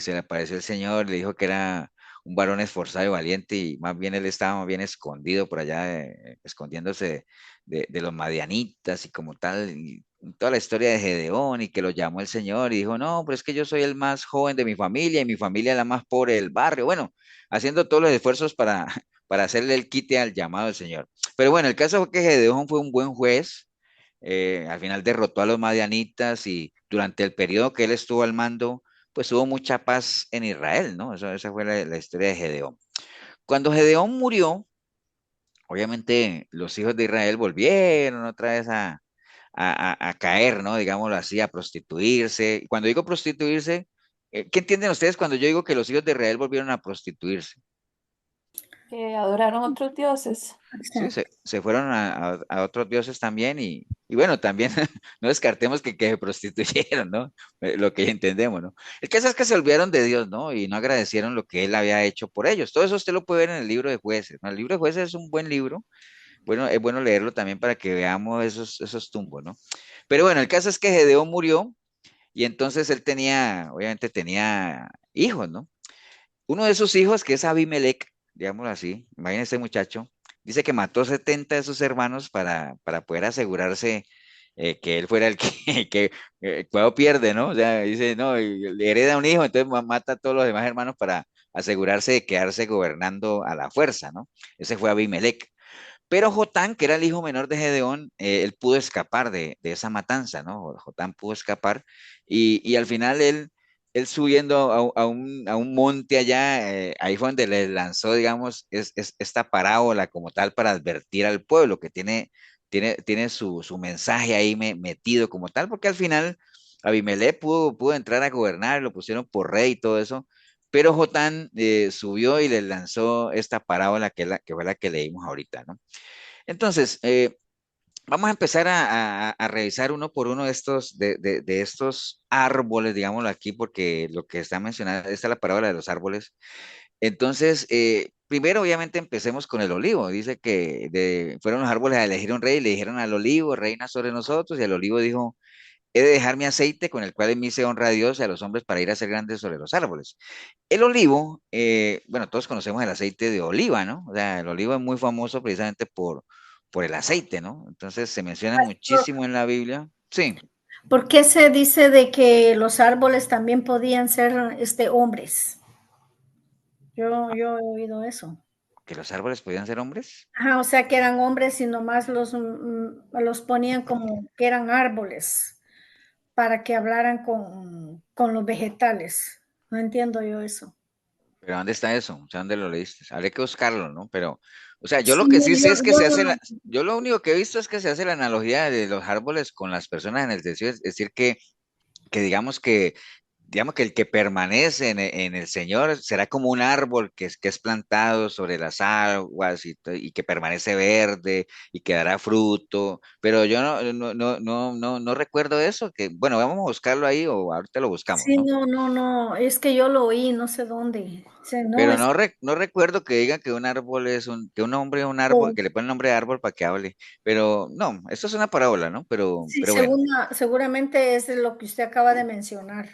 se le apareció el Señor, le dijo que era un varón esforzado y valiente, y más bien él estaba más bien escondido por allá, escondiéndose de los madianitas y como tal, y toda la historia de Gedeón, y que lo llamó el Señor y dijo, no, pero es que yo soy el más joven de mi familia y mi familia es la más pobre del barrio. Bueno, haciendo todos los esfuerzos para hacerle el quite al llamado del Señor. Pero bueno, el caso fue que Gedeón fue un buen juez Al final derrotó a los madianitas y durante el periodo que él estuvo al mando, pues hubo mucha paz en Israel, ¿no? Esa fue la historia de Gedeón. Cuando Gedeón murió, obviamente los hijos de Israel volvieron otra vez a caer, ¿no? Digámoslo así, a prostituirse. Y cuando digo prostituirse, ¿qué entienden ustedes cuando yo digo que los hijos de Israel volvieron a prostituirse? Que adoraron otros dioses. Sí, Exacto. se fueron a otros dioses también y bueno, también no descartemos que se prostituyeron, ¿no? Lo que entendemos, ¿no? El caso es que se olvidaron de Dios, ¿no? Y no agradecieron lo que Él había hecho por ellos. Todo eso usted lo puede ver en el libro de Jueces, ¿no? El libro de Jueces es un buen libro. Bueno, es bueno leerlo también para que veamos esos tumbos, ¿no? Pero bueno, el caso es que Gedeón murió y entonces él tenía, obviamente tenía hijos, ¿no? Uno de sus hijos, que es Abimelech, digámoslo así, imagínese muchacho, dice que mató 70 de sus hermanos para poder asegurarse que él fuera el que, que cuando pierde, ¿no? O sea, dice, no, y le hereda un hijo, entonces mata a todos los demás hermanos para asegurarse de quedarse gobernando a la fuerza, ¿no? Ese fue Abimelech. Pero Jotán, que era el hijo menor de Gedeón, él pudo escapar de esa matanza, ¿no? Jotán pudo escapar y al final él subiendo a un monte allá, ahí fue donde le lanzó, digamos, esta parábola como tal para advertir al pueblo que tiene su mensaje ahí metido como tal, porque al final Abimelech pudo entrar a gobernar, lo pusieron por rey y todo eso, pero Jotán subió y le lanzó esta parábola que fue la que leímos ahorita, ¿no? Entonces, vamos a empezar a revisar uno por uno de estos árboles, digámoslo aquí, porque lo que está mencionando, esta es la parábola de los árboles. Entonces, primero, obviamente, empecemos con el olivo. Dice que fueron los árboles a elegir un rey, le dijeron al olivo, reina sobre nosotros, y el olivo dijo, he de dejar mi aceite con el cual en mí se honra a Dios y a los hombres para ir a ser grandes sobre los árboles. El olivo, bueno, todos conocemos el aceite de oliva, ¿no? O sea, el olivo es muy famoso precisamente por el aceite, ¿no? Entonces se menciona muchísimo en la Biblia. Sí, ¿Por qué se dice de que los árboles también podían ser hombres? Yo he oído eso. que los árboles podían ser hombres. Ajá, o sea que eran hombres y nomás los ponían como que eran árboles para que hablaran con los vegetales. No entiendo yo eso. Pero ¿dónde está eso? O sea, ¿dónde lo leíste? Habría que buscarlo, ¿no? Pero, o sea, yo Sí, lo que sí sé es que yo se no hace lo. yo lo único que he visto es que se hace la analogía de los árboles con las personas en el desierto, es decir, que digamos que el que permanece en el Señor será como un árbol que es plantado sobre las aguas y que permanece verde y que dará fruto, pero yo no recuerdo eso, que bueno, vamos a buscarlo ahí o ahorita lo buscamos, Sí, ¿no? no, es que yo lo oí, no sé dónde. O sea, no Pero es. no recuerdo que digan que un árbol que un hombre es un árbol, que le ponen nombre de árbol para que hable, pero no, esto es una parábola, ¿no? Pero, Sí, pero bueno. seguramente es de lo que usted acaba de mencionar.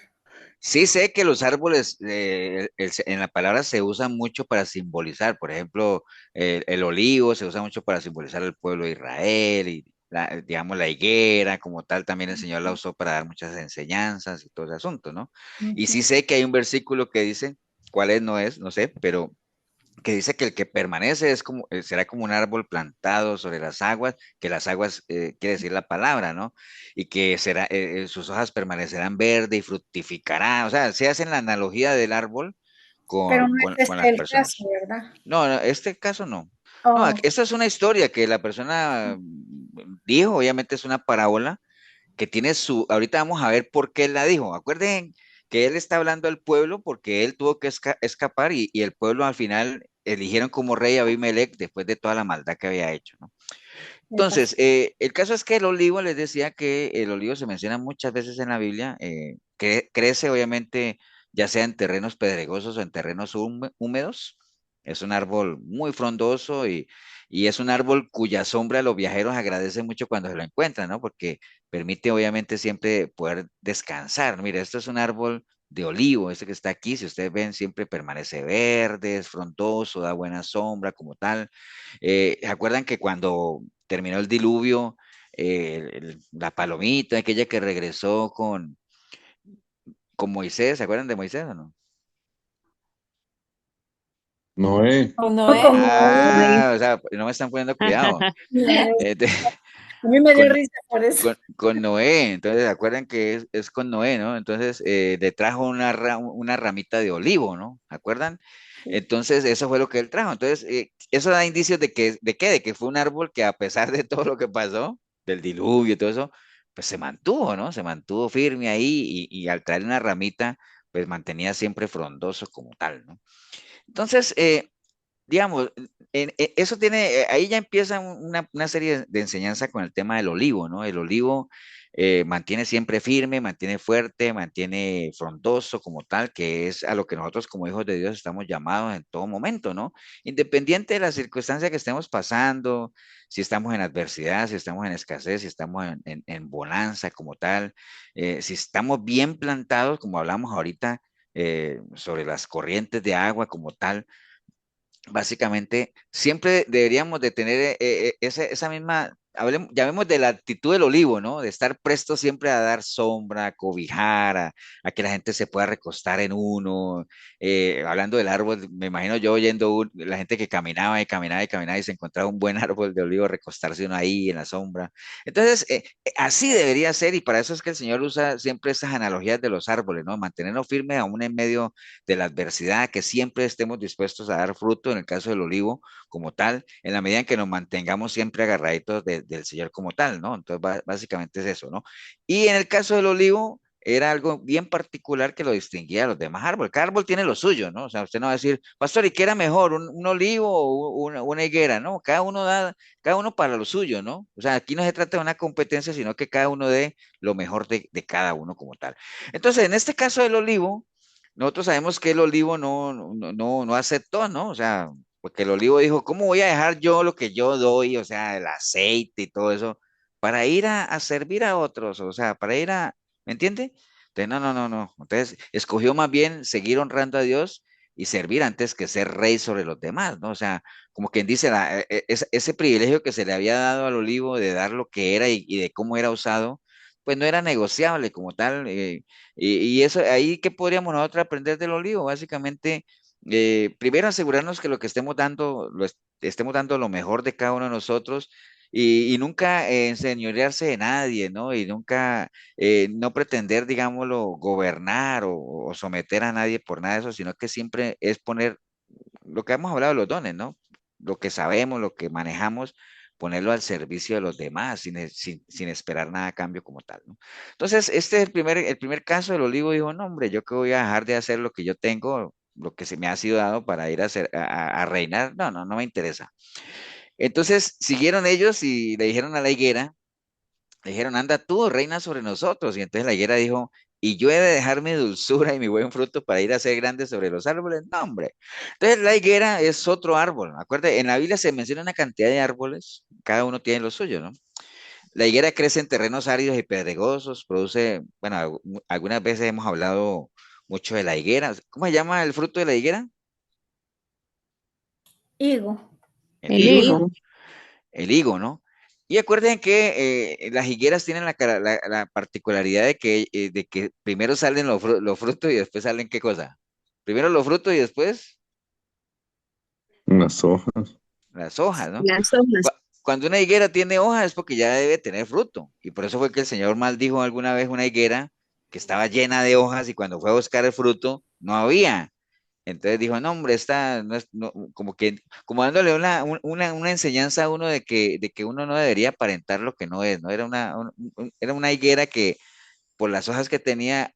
Sí sé que los árboles en la palabra se usan mucho para simbolizar, por ejemplo, el olivo se usa mucho para simbolizar el pueblo de Israel y digamos la higuera como tal, también el Señor la usó para dar muchas enseñanzas y todo ese asunto, ¿no? Y sí Ujú. sé que hay un versículo que dice, ¿cuál es? No es, no sé, pero que dice que el que permanece será como un árbol plantado sobre las aguas, que las aguas quiere decir la palabra, ¿no? Y que sus hojas permanecerán verdes y fructificará. O sea, se hacen la analogía del árbol Pero con, no con, es con este las el caso, personas. ¿verdad? No, no, este caso no. No, Oh, esta es una historia que la persona dijo, obviamente es una parábola que tiene ahorita vamos a ver por qué él la dijo. Acuerden que él está hablando al pueblo porque él tuvo que escapar y el pueblo al final eligieron como rey a Abimelech después de toda la maldad que había hecho, ¿no? me pasó. Entonces, el caso es que el olivo, les decía que el olivo se menciona muchas veces en la Biblia, que crece obviamente ya sea en terrenos pedregosos o en terrenos húmedos. Es un árbol muy frondoso y es un árbol cuya sombra los viajeros agradecen mucho cuando se lo encuentran, ¿no? Porque permite obviamente siempre poder descansar. Mire, esto es un árbol de olivo, este que está aquí, si ustedes ven, siempre permanece verde, es frondoso, da buena sombra como tal. ¿Se acuerdan que cuando terminó el diluvio, la palomita, aquella que regresó con Moisés, ¿se acuerdan de Moisés o no? Noé. Con No Noé. como Ah, o sea, no me están poniendo cuidado. Noé. Este, A mí me dio con, risa por eso. con Noé. Entonces, ¿se acuerdan que es con Noé, ¿no? Entonces, le trajo una ramita de olivo, ¿no? ¿Se acuerdan? Entonces, eso fue lo que él trajo. Entonces, eso da indicios ¿de que fue un árbol que a pesar de todo lo que pasó, del diluvio y todo eso, pues se mantuvo, ¿no? Se mantuvo firme ahí y al traer una ramita, pues mantenía siempre frondoso como tal, ¿no? Entonces, digamos, eso tiene, ahí ya empieza una serie de enseñanza con el tema del olivo, ¿no? El olivo mantiene siempre firme, mantiene fuerte, mantiene frondoso como tal, que es a lo que nosotros como hijos de Dios estamos llamados en todo momento, ¿no? Independiente de la circunstancia que estemos pasando, si estamos en adversidad, si estamos en escasez, si estamos en bonanza como tal, si estamos bien plantados, como hablamos ahorita, sobre las corrientes de agua como tal, básicamente, siempre deberíamos de tener esa misma, llamemos de la actitud del olivo, ¿no? De estar presto siempre a dar sombra, a cobijar, a que la gente se pueda recostar en uno. Hablando del árbol, me imagino yo oyendo la gente que caminaba y caminaba y caminaba y se encontraba un buen árbol de olivo, recostarse uno ahí en la sombra. Entonces, así debería ser y para eso es que el Señor usa siempre esas analogías de los árboles, ¿no? Mantenernos firmes aún en medio de la adversidad, que siempre estemos dispuestos a dar fruto, en el caso del olivo como tal, en la medida en que nos mantengamos siempre agarraditos del Señor como tal, ¿no? Entonces, básicamente es eso, ¿no? Y en el caso del olivo, era algo bien particular que lo distinguía de los demás árboles. Cada árbol tiene lo suyo, ¿no? O sea, usted no va a decir, pastor, ¿y qué era mejor, un olivo o una higuera? No, cada uno para lo suyo, ¿no? O sea, aquí no se trata de una competencia, sino que cada uno dé lo mejor de cada uno como tal. Entonces, en este caso del olivo, nosotros sabemos que el olivo no aceptó, ¿no? O sea, porque el olivo dijo, ¿cómo voy a dejar yo lo que yo doy? O sea, el aceite y todo eso, para ir a servir a otros, o sea, para ir ¿me entiende? Entonces, no. Entonces, escogió más bien seguir honrando a Dios y servir antes que ser rey sobre los demás, ¿no? O sea, como quien dice, ese privilegio que se le había dado al olivo de dar lo que era y de cómo era usado, pues no era negociable como tal. Y eso, ahí, ¿qué podríamos nosotros aprender del olivo? Básicamente, primero asegurarnos que lo que estemos dando, estemos dando lo mejor de cada uno de nosotros y nunca enseñorearse de nadie, ¿no? Y nunca, no pretender, digámoslo, gobernar o someter a nadie por nada de eso, sino que siempre es poner lo que hemos hablado de los dones, ¿no? Lo que sabemos, lo que manejamos, ponerlo al servicio de los demás sin esperar nada a cambio como tal, ¿no? Entonces, este es el primer caso del olivo. Dijo, no, hombre, yo que voy a dejar de hacer lo que yo tengo, lo que se me ha sido dado para ir a reinar, no me interesa. Entonces, siguieron ellos y le dijeron a la higuera, le dijeron, anda tú, reina sobre nosotros. Y entonces la higuera dijo, ¿y yo he de dejar mi dulzura y mi buen fruto para ir a ser grande sobre los árboles? No, hombre. Entonces la higuera es otro árbol. Acuérdate, en la Biblia se menciona una cantidad de árboles, cada uno tiene lo suyo, ¿no? La higuera crece en terrenos áridos y pedregosos, produce, bueno, algunas veces hemos hablado mucho de la higuera. ¿Cómo se llama el fruto de la higuera? Higo. El El higo, higo. ¿no? El higo, ¿no? Y acuérdense que las higueras tienen la particularidad de que primero salen los frutos y después salen ¿qué cosa? Primero los frutos y después Las hojas. las hojas, ¿no? Las hojas. Cuando una higuera tiene hojas es porque ya debe tener fruto. Y por eso fue que el Señor maldijo alguna vez una higuera que estaba llena de hojas y cuando fue a buscar el fruto no había. Entonces dijo, no, hombre, esta no es, como dándole una enseñanza a uno de que uno no debería aparentar lo que no es, ¿no? Era una higuera que por las hojas que tenía,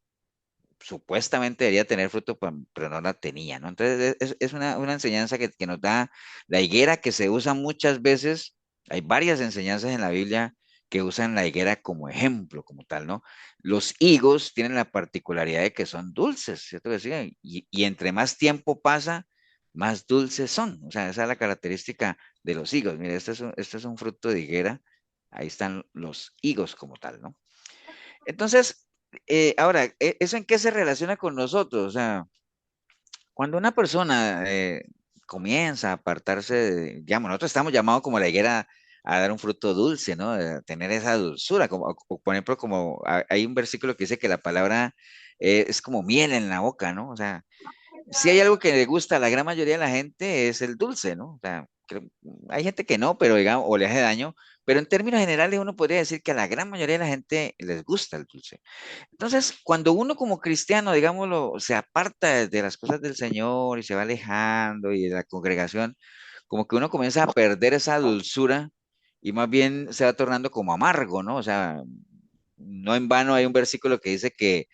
supuestamente debería tener fruto, pero no la tenía, ¿no? Entonces es una enseñanza que nos da la higuera que se usa muchas veces. Hay varias enseñanzas en la Biblia que usan la higuera como ejemplo, como tal, ¿no? Los higos tienen la particularidad de que son dulces, ¿cierto que sí? Y entre más tiempo pasa, más dulces son. O sea, esa es la característica de los higos. Mire, este es un fruto de higuera. Ahí están los higos como tal, ¿no? Entonces, ahora, ¿eso en qué se relaciona con nosotros? O sea, cuando una persona comienza a apartarse, digamos, nosotros estamos llamados como la higuera a dar un fruto dulce, ¿no? A tener esa dulzura, por ejemplo, como hay un versículo que dice que la palabra es como miel en la boca, ¿no? O sea, si hay algo que le gusta a la gran mayoría de la gente es el dulce, ¿no? O sea, hay gente que no, pero digamos, o le hace daño, pero en términos generales uno podría decir que a la gran mayoría de la gente les gusta el dulce. Entonces, cuando uno como cristiano, digámoslo, se aparta de las cosas del Señor y se va alejando y de la congregación, como que uno comienza a perder esa dulzura y más bien se va tornando como amargo, ¿no? O sea, no en vano hay un versículo que dice que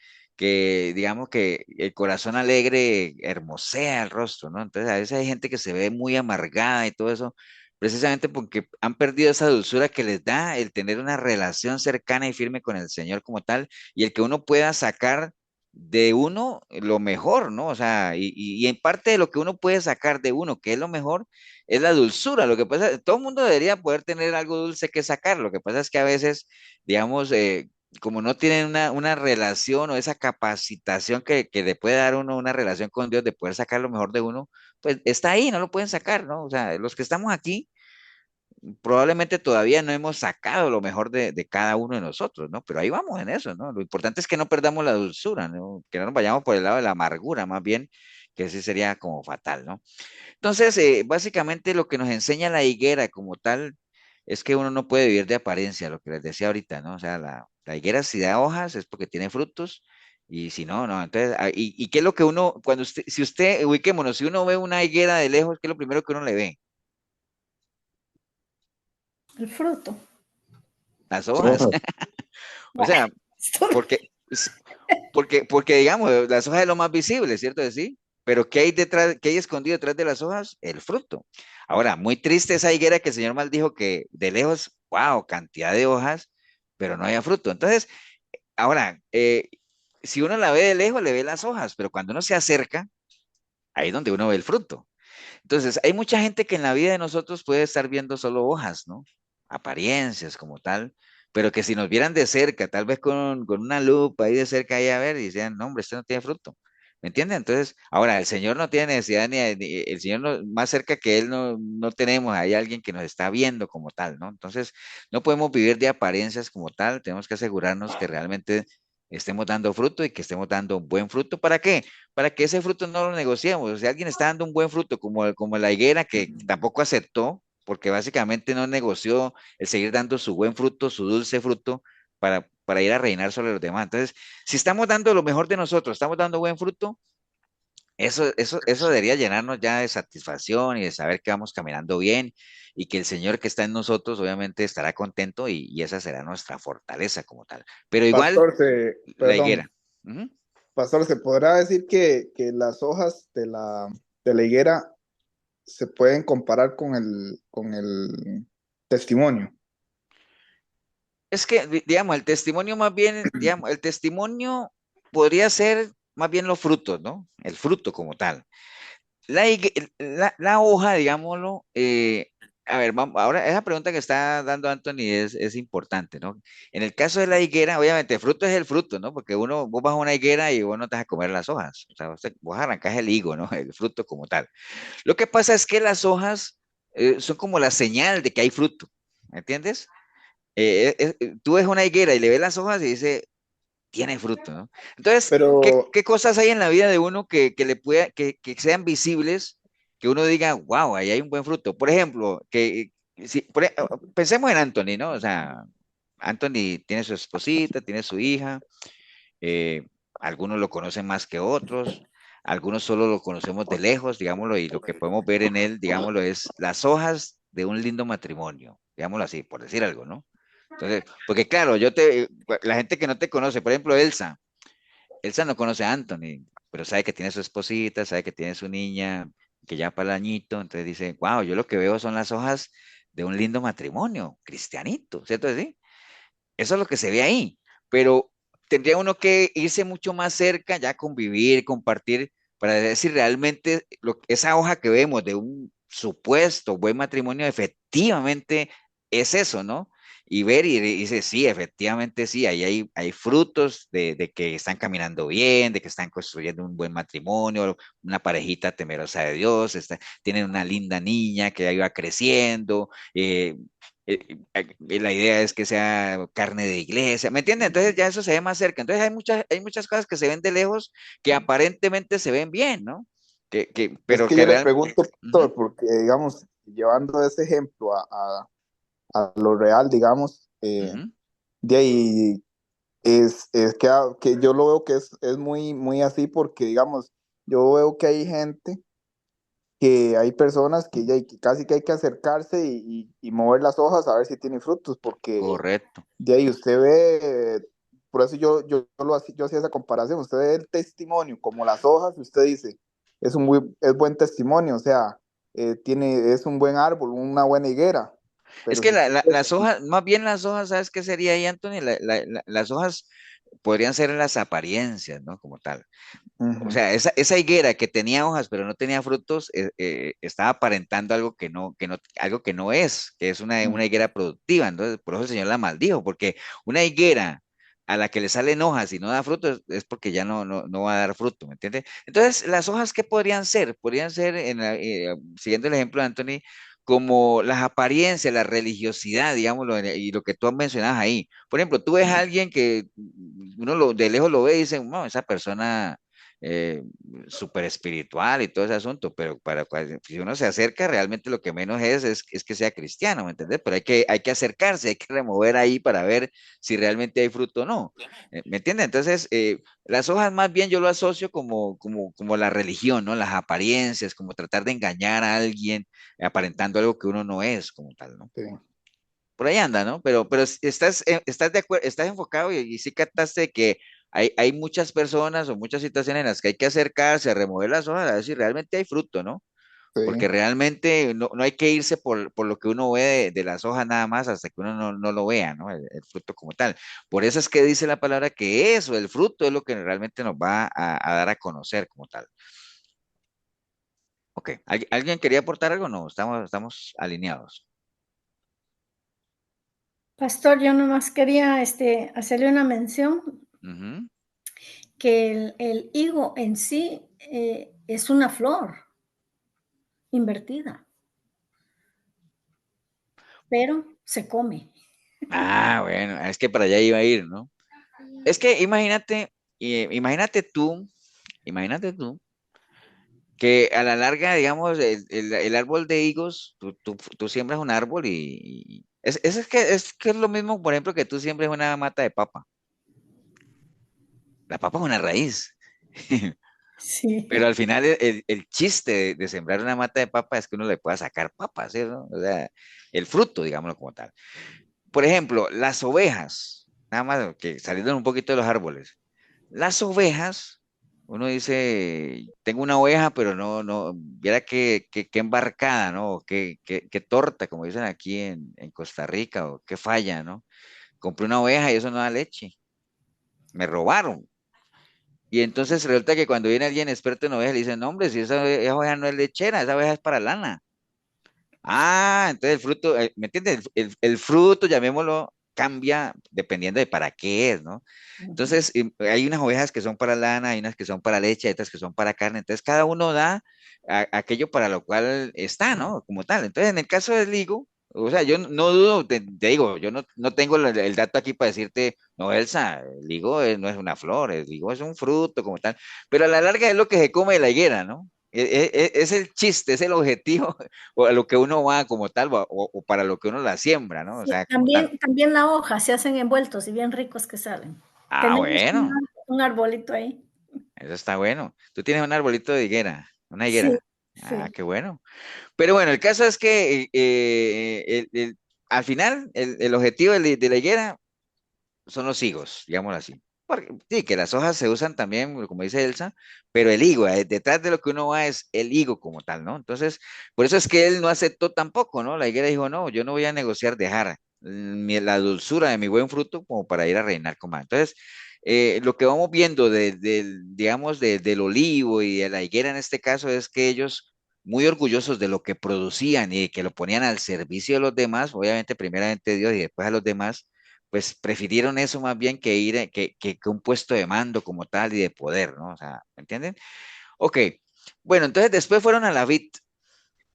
digamos que el corazón alegre hermosea el rostro, ¿no? Entonces, a veces hay gente que se ve muy amargada y todo eso, precisamente porque han perdido esa dulzura que les da el tener una relación cercana y firme con el Señor como tal, y el que uno pueda sacar de uno lo mejor, ¿no? O sea, y en parte de lo que uno puede sacar de uno, que es lo mejor, es la dulzura. Lo que pasa, todo el mundo debería poder tener algo dulce que sacar. Lo que pasa es que a veces, digamos, como no tienen una relación o esa capacitación que le puede dar uno una relación con Dios de poder sacar lo mejor de uno, pues está ahí, no lo pueden sacar, ¿no? O sea, los que estamos aquí probablemente todavía no hemos sacado lo mejor de cada uno de nosotros, ¿no? Pero ahí vamos en eso, ¿no? Lo importante es que no perdamos la dulzura, ¿no? Que no nos vayamos por el lado de la amargura, más bien, que sí sería como fatal, ¿no? Entonces, básicamente lo que nos enseña la higuera como tal es que uno no puede vivir de apariencia, lo que les decía ahorita, ¿no? O sea, la higuera si da hojas es porque tiene frutos y si no, no. Entonces, y qué es lo que uno, cuando usted, si usted, ubiquémonos, si uno ve una higuera de lejos, ¿qué es lo primero que uno le ve? El fruto. Las hojas. O sea, porque, porque digamos, las hojas es lo más visible, ¿cierto? De sí, pero ¿qué hay detrás, qué hay escondido detrás de las hojas? El fruto. Ahora, muy triste esa higuera que el señor maldijo que de lejos, wow, cantidad de hojas, pero no había fruto. Entonces, ahora, si uno la ve de lejos, le ve las hojas, pero cuando uno se acerca, ahí es donde uno ve el fruto. Entonces, hay mucha gente que en la vida de nosotros puede estar viendo solo hojas, ¿no? Apariencias como tal, pero que si nos vieran de cerca, tal vez con una lupa ahí de cerca ahí a ver, y decían, no, hombre, este no tiene fruto. ¿Me entienden? Entonces, ahora, el Señor no tiene necesidad el Señor más cerca que Él no tenemos, hay alguien que nos está viendo como tal, ¿no? Entonces, no podemos vivir de apariencias como tal, tenemos que asegurarnos que realmente estemos dando fruto y que estemos dando buen fruto. ¿Para qué? Para que ese fruto no lo negociemos. Si alguien está dando un buen fruto, como la higuera que tampoco aceptó, porque básicamente no negoció el seguir dando su buen fruto, su dulce fruto, para ir a reinar sobre los demás. Entonces, si estamos dando lo mejor de nosotros, estamos dando buen fruto, eso debería llenarnos ya de satisfacción y de saber que vamos caminando bien y que el Señor que está en nosotros obviamente estará contento y esa será nuestra fortaleza como tal. Pero igual, la higuera. Perdón, Ujú. pastor, ¿se podrá decir que las hojas de la higuera se pueden comparar con el testimonio? Es que, digamos, el testimonio más bien, digamos, el testimonio podría ser más bien los frutos, ¿no? El fruto como tal. La hoja, digámoslo, a ver, ahora esa pregunta que está dando Anthony es importante, ¿no? En el caso de la higuera, obviamente, el fruto es el fruto, ¿no? Porque vos vas a una higuera y vos no te vas a comer las hojas, o sea, vos arrancás el higo, ¿no? El fruto como tal. Lo que pasa es que las hojas son como la señal de que hay fruto, ¿me entiendes? Tú ves una higuera y le ves las hojas y dice, tiene fruto, ¿no? Entonces, Pero, ¿qué cosas hay en la vida de uno que le pueda, que sean visibles, que uno diga, wow, ahí hay un buen fruto? Por ejemplo, si, pensemos en Anthony, ¿no? O sea, Anthony tiene su esposita, tiene su hija, eh, algunos lo conocen más que otros, algunos solo lo conocemos de lejos, digámoslo, y lo que podemos ver en él, digámoslo, es las hojas de un lindo matrimonio, digámoslo así, por decir algo, ¿no? Entonces, porque claro, la gente que no te conoce, por ejemplo, Elsa no conoce a Anthony, pero sabe que tiene su esposita, sabe que tiene su niña, que ya para el añito, entonces dice, wow, yo lo que veo son las hojas de un lindo matrimonio, cristianito, ¿cierto? ¿Sí? Eso es lo que se ve ahí, pero tendría uno que irse mucho más cerca, ya convivir, compartir, para ver si realmente esa hoja que vemos de un supuesto buen matrimonio efectivamente es eso, ¿no? Y ver y dice, sí, efectivamente sí, ahí hay frutos de que están caminando bien, de que están construyendo un buen matrimonio, una parejita temerosa de Dios, tienen una linda niña que ahí va creciendo, la idea es que sea carne de iglesia, ¿me entiendes? Entonces ya eso se ve más cerca. Entonces hay muchas cosas que se ven de lejos que aparentemente se ven bien, ¿no? Es pero que que yo le realmente... pregunto, pastor, porque, digamos, llevando ese ejemplo a lo real, digamos, de ahí es que yo lo veo que es muy, muy así, porque, digamos, yo veo que hay gente, que hay personas que, ya, que casi que hay que acercarse y mover las hojas a ver si tiene frutos, porque Correcto. de ahí usted ve, por eso yo hacía esa comparación, usted ve el testimonio como las hojas, y usted dice, es buen testimonio, o sea, es un buen árbol, una buena higuera, Es pero que si usted... las hojas, más bien las hojas, ¿sabes qué sería ahí, Anthony? Las hojas podrían ser las apariencias, ¿no? Como tal. O Ujú, sea, esa higuera que tenía hojas pero no tenía frutos, estaba aparentando algo que es una ujú, higuera productiva. Entonces, por eso el Señor la maldijo, porque una higuera a la que le salen hojas y no da frutos es porque ya no va a dar fruto, ¿me entiendes? Entonces, las hojas, ¿qué podrían ser? Podrían ser, siguiendo el ejemplo de Anthony, como las apariencias, la religiosidad, digámoslo, y lo que tú mencionabas ahí. Por ejemplo, tú ves a alguien que de lejos lo ve y dice, no, esa persona eh, súper espiritual y todo ese asunto, pero si uno se acerca, realmente lo que menos es que sea cristiano, ¿me entiendes? Pero hay que acercarse, hay que remover ahí para ver si realmente hay fruto o no, ¿me entiendes? Entonces, las hojas más bien yo lo asocio como la religión, ¿no? Las apariencias, como tratar de engañar a alguien aparentando algo que uno no es como tal, ¿no? sí. Por ahí anda, ¿no? Pero estás de acuerdo, estás enfocado y sí captaste que hay muchas personas o muchas situaciones en las que hay que acercarse a remover las hojas a ver si realmente hay fruto, ¿no? Porque Sí. realmente no hay que irse por lo que uno ve de las hojas nada más hasta que uno no lo vea, ¿no? El fruto como tal. Por eso es que dice la palabra que eso, el fruto, es lo que realmente nos va a dar a conocer como tal. Ok, ¿alguien quería aportar algo? No, estamos alineados. Pastor, yo nomás quería hacerle una mención Ujú. que el higo en sí es una flor invertida, pero se come. Ah, bueno, es que para allá iba a ir, ¿no? Es que imagínate tú que a la larga, digamos, el árbol de higos, tú siembras un árbol y es que es lo mismo, por ejemplo, que tú siembres una mata de papa. La papa es una raíz. Pero Sí, al final el chiste de sembrar una mata de papa es que uno le pueda sacar papas, ¿sí, no? O sea, el fruto, digámoslo como tal. Por ejemplo, las ovejas, nada más que saliendo un poquito de los árboles. Las ovejas, uno dice, tengo una oveja, pero viera qué embarcada, ¿no? O qué torta, como dicen aquí en Costa Rica, o qué falla, ¿no? Compré una oveja y eso no da leche. Me robaron. Y entonces resulta que cuando viene alguien experto en ovejas, le dicen, no, hombre, si esa oveja no es lechera, esa oveja es para lana. Ah, entonces el fruto, ¿me entiendes? El fruto, llamémoslo, cambia dependiendo de para qué es, ¿no? Entonces, hay unas ovejas que son para lana, hay unas que son para leche, hay otras que son para carne. Entonces, cada uno da aquello para lo cual está, ¿no? Como tal. Entonces, en el caso del higo, o sea, yo no dudo, te digo, yo no tengo el dato aquí para decirte, no, Elsa, el higo no es una flor, el higo es un fruto como tal, pero a la larga es lo que se come de la higuera, ¿no? Es el chiste, es el objetivo o a lo que uno va como tal o para lo que uno la siembra, ¿no? O sí, sea, como tal. también la hoja se hacen envueltos y bien ricos que salen. Ah, Tenemos bueno. un arbolito ahí. Eso está bueno. Tú tienes un arbolito de higuera, una Sí, higuera. Ah, sí. qué bueno. Pero bueno, el caso es que al final el objetivo de la higuera son los higos, digámoslo así. Sí, que las hojas se usan también, como dice Elsa, pero el higo, detrás de lo que uno va es el higo como tal, ¿no? Entonces, por eso es que él no aceptó tampoco, ¿no? La higuera dijo, no, yo no voy a negociar dejar la dulzura de mi buen fruto como para ir a reinar con más. Entonces, lo que vamos viendo digamos, del olivo y de la higuera en este caso es que ellos, muy orgullosos de lo que producían y de que lo ponían al servicio de los demás, obviamente primeramente Dios y después a los demás, pues prefirieron eso más bien que ir, que un puesto de mando como tal y de poder, ¿no? O sea, ¿me entienden? Ok, bueno, entonces después fueron a la vid,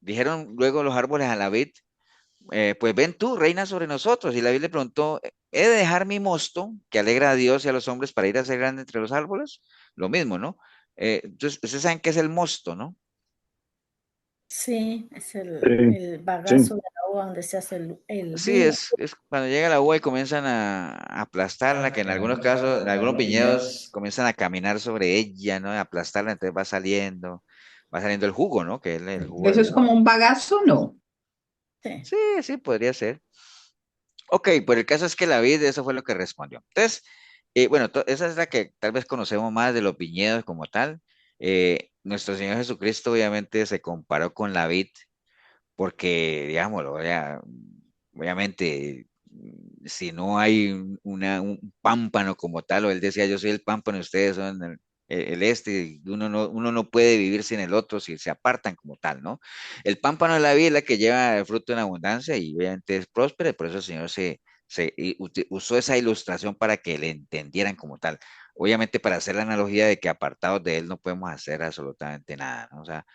dijeron luego los árboles a la vid, pues ven tú, reina sobre nosotros. Y la Biblia le preguntó, ¿he de dejar mi mosto que alegra a Dios y a los hombres para ir a ser grande entre los árboles? Lo mismo, ¿no? Entonces, ustedes saben qué es el mosto, ¿no? Sí, es Sí, el sí. bagazo de la uva donde se hace el Sí, jugo. es cuando llega la uva y comienzan a aplastarla, que en algunos casos, en algunos viñedos comienzan a caminar sobre ella, ¿no? A aplastarla, entonces va saliendo el jugo, ¿no? Que es el jugo de ¿Eso es uva. como un bagazo? No. Sí. Sí, sí, podría ser. Ok, pero el caso es que la vid, eso fue lo que respondió. Entonces, bueno, esa es la que tal vez conocemos más de los viñedos como tal. Nuestro Señor Jesucristo obviamente se comparó con la vid porque, digámoslo, obviamente, si no hay un pámpano como tal, o él decía, yo soy el pámpano, ustedes son el este, y uno no puede vivir sin el otro si se apartan como tal, ¿no? El pámpano de la vida es la que lleva el fruto en abundancia y obviamente es próspera, y por eso el Señor usó esa ilustración para que le entendieran como tal. Obviamente para hacer la analogía de que apartados de Él no podemos hacer absolutamente nada, ¿no? O sea,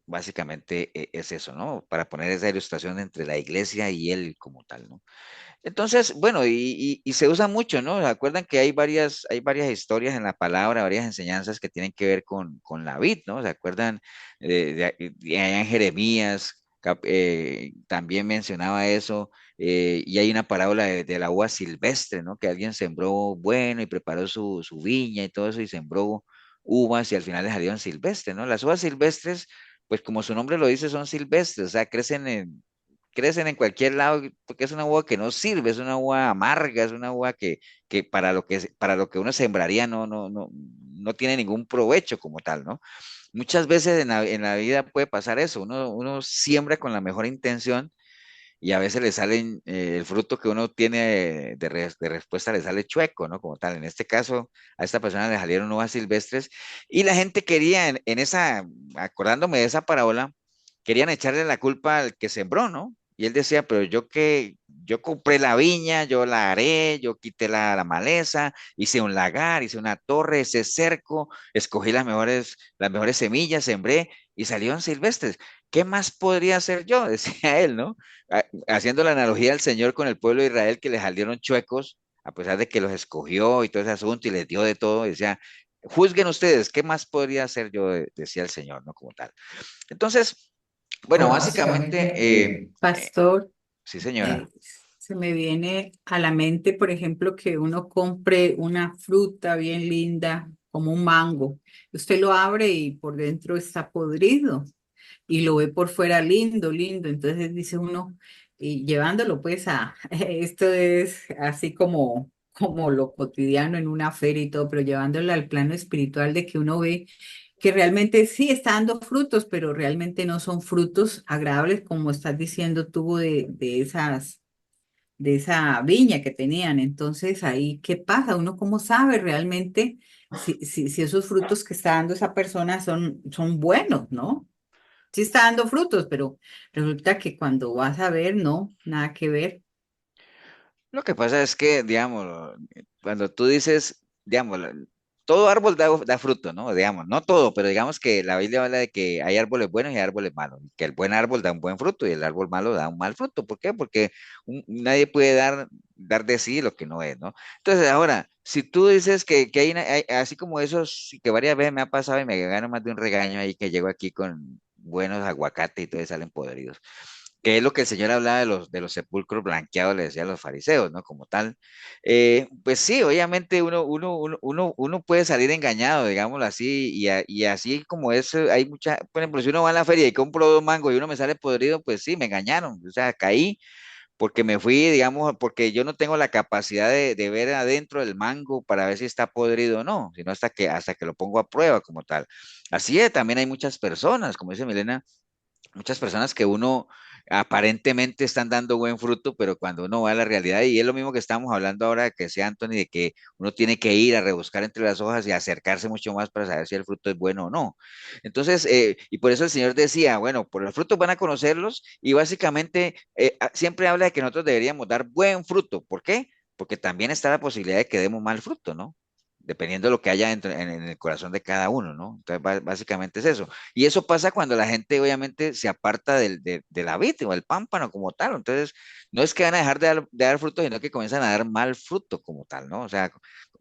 básicamente es eso, ¿no? Para poner esa ilustración entre la iglesia y él como tal, ¿no? Entonces, bueno, y se usa mucho, ¿no? ¿Se acuerdan que hay varias historias en la palabra, varias enseñanzas que tienen que ver con la vid, ¿no? ¿Se acuerdan de allá en Jeremías? También mencionaba eso, y hay una parábola de la uva silvestre, ¿no? Que alguien sembró bueno y preparó su viña y todo eso y sembró uvas y al final le salieron silvestres, ¿no? Las uvas silvestres, pues como su nombre lo dice, son silvestres, o sea, crecen en cualquier lado porque es una uva que no sirve, es una uva amarga, es una uva que para lo que uno sembraría no tiene ningún provecho como tal, ¿no? Muchas veces en la vida puede pasar eso, uno siembra con la mejor intención y a veces le salen, el fruto que uno tiene de respuesta le sale chueco, ¿no? Como tal. En este caso, a esta persona le salieron uvas silvestres y la gente quería, acordándome de esa parábola, querían echarle la culpa al que sembró, ¿no? Y él decía, pero yo compré la viña, yo la haré, yo quité la maleza, hice un lagar, hice una torre, ese cerco, escogí las mejores semillas, sembré y salieron silvestres. ¿Qué más podría hacer yo? Decía él, ¿no? Haciendo la analogía del Señor con el pueblo de Israel que les salieron chuecos, a pesar de que los escogió y todo ese asunto y les dio de todo, decía, juzguen ustedes, ¿qué más podría hacer yo? Decía el Señor, ¿no? Como tal. Entonces, bueno, Bueno, básicamente, básicamente, pastor, sí, eh, señora. se me viene a la mente, por ejemplo, que uno compre una fruta bien linda, como un mango. Usted lo abre y por dentro está podrido y lo ve por fuera lindo, lindo. Entonces dice uno, y llevándolo pues a, esto es así como lo cotidiano en una feria y todo, pero llevándolo al plano espiritual de que uno ve que realmente sí está dando frutos, pero realmente no son frutos agradables como estás diciendo tú de esa viña que tenían. Entonces, ahí, ¿qué pasa? Uno cómo sabe realmente si esos frutos que está dando esa persona son buenos, ¿no? Sí está dando frutos, pero resulta que cuando vas a ver, no, nada que ver. Lo que pasa es que, digamos, cuando tú dices, digamos, todo árbol da fruto, ¿no? Digamos, no todo, pero digamos que la Biblia habla de que hay árboles buenos y árboles malos, y que el buen árbol da un buen fruto y el árbol malo da un mal fruto. ¿Por qué? Porque nadie puede dar de sí lo que no es, ¿no? Entonces, ahora, si tú dices que así como esos, que varias veces me ha pasado y me gano más de un regaño ahí que llego aquí con buenos aguacates y todos salen podridos que es lo que el Señor hablaba de los sepulcros blanqueados, le decía a los fariseos, ¿no? Como tal. Pues sí, obviamente uno puede salir engañado, digámoslo así, y así como es, hay mucha, por ejemplo, si uno va a la feria y compro dos mangos y uno me sale podrido, pues sí, me engañaron, o sea, caí porque me fui, digamos, porque yo no tengo la capacidad de ver adentro del mango para ver si está podrido o no, sino hasta que lo pongo a prueba como tal. Así es, también hay muchas personas, como dice Milena, muchas personas que uno aparentemente están dando buen fruto, pero cuando uno va a la realidad, y es lo mismo que estamos hablando ahora, que sea Anthony, de que uno tiene que ir a rebuscar entre las hojas y acercarse mucho más para saber si el fruto es bueno o no. Entonces, y por eso el Señor decía, bueno, por los frutos van a conocerlos, y básicamente siempre habla de que nosotros deberíamos dar buen fruto. ¿Por qué? Porque también está la posibilidad de que demos mal fruto, ¿no? Dependiendo de lo que haya en el corazón de cada uno, ¿no? Entonces, básicamente es eso. Y eso pasa cuando la gente obviamente se aparta de la vid o del pámpano como tal. Entonces, no es que van a dejar de dar fruto, sino que comienzan a dar mal fruto como tal, ¿no? O sea,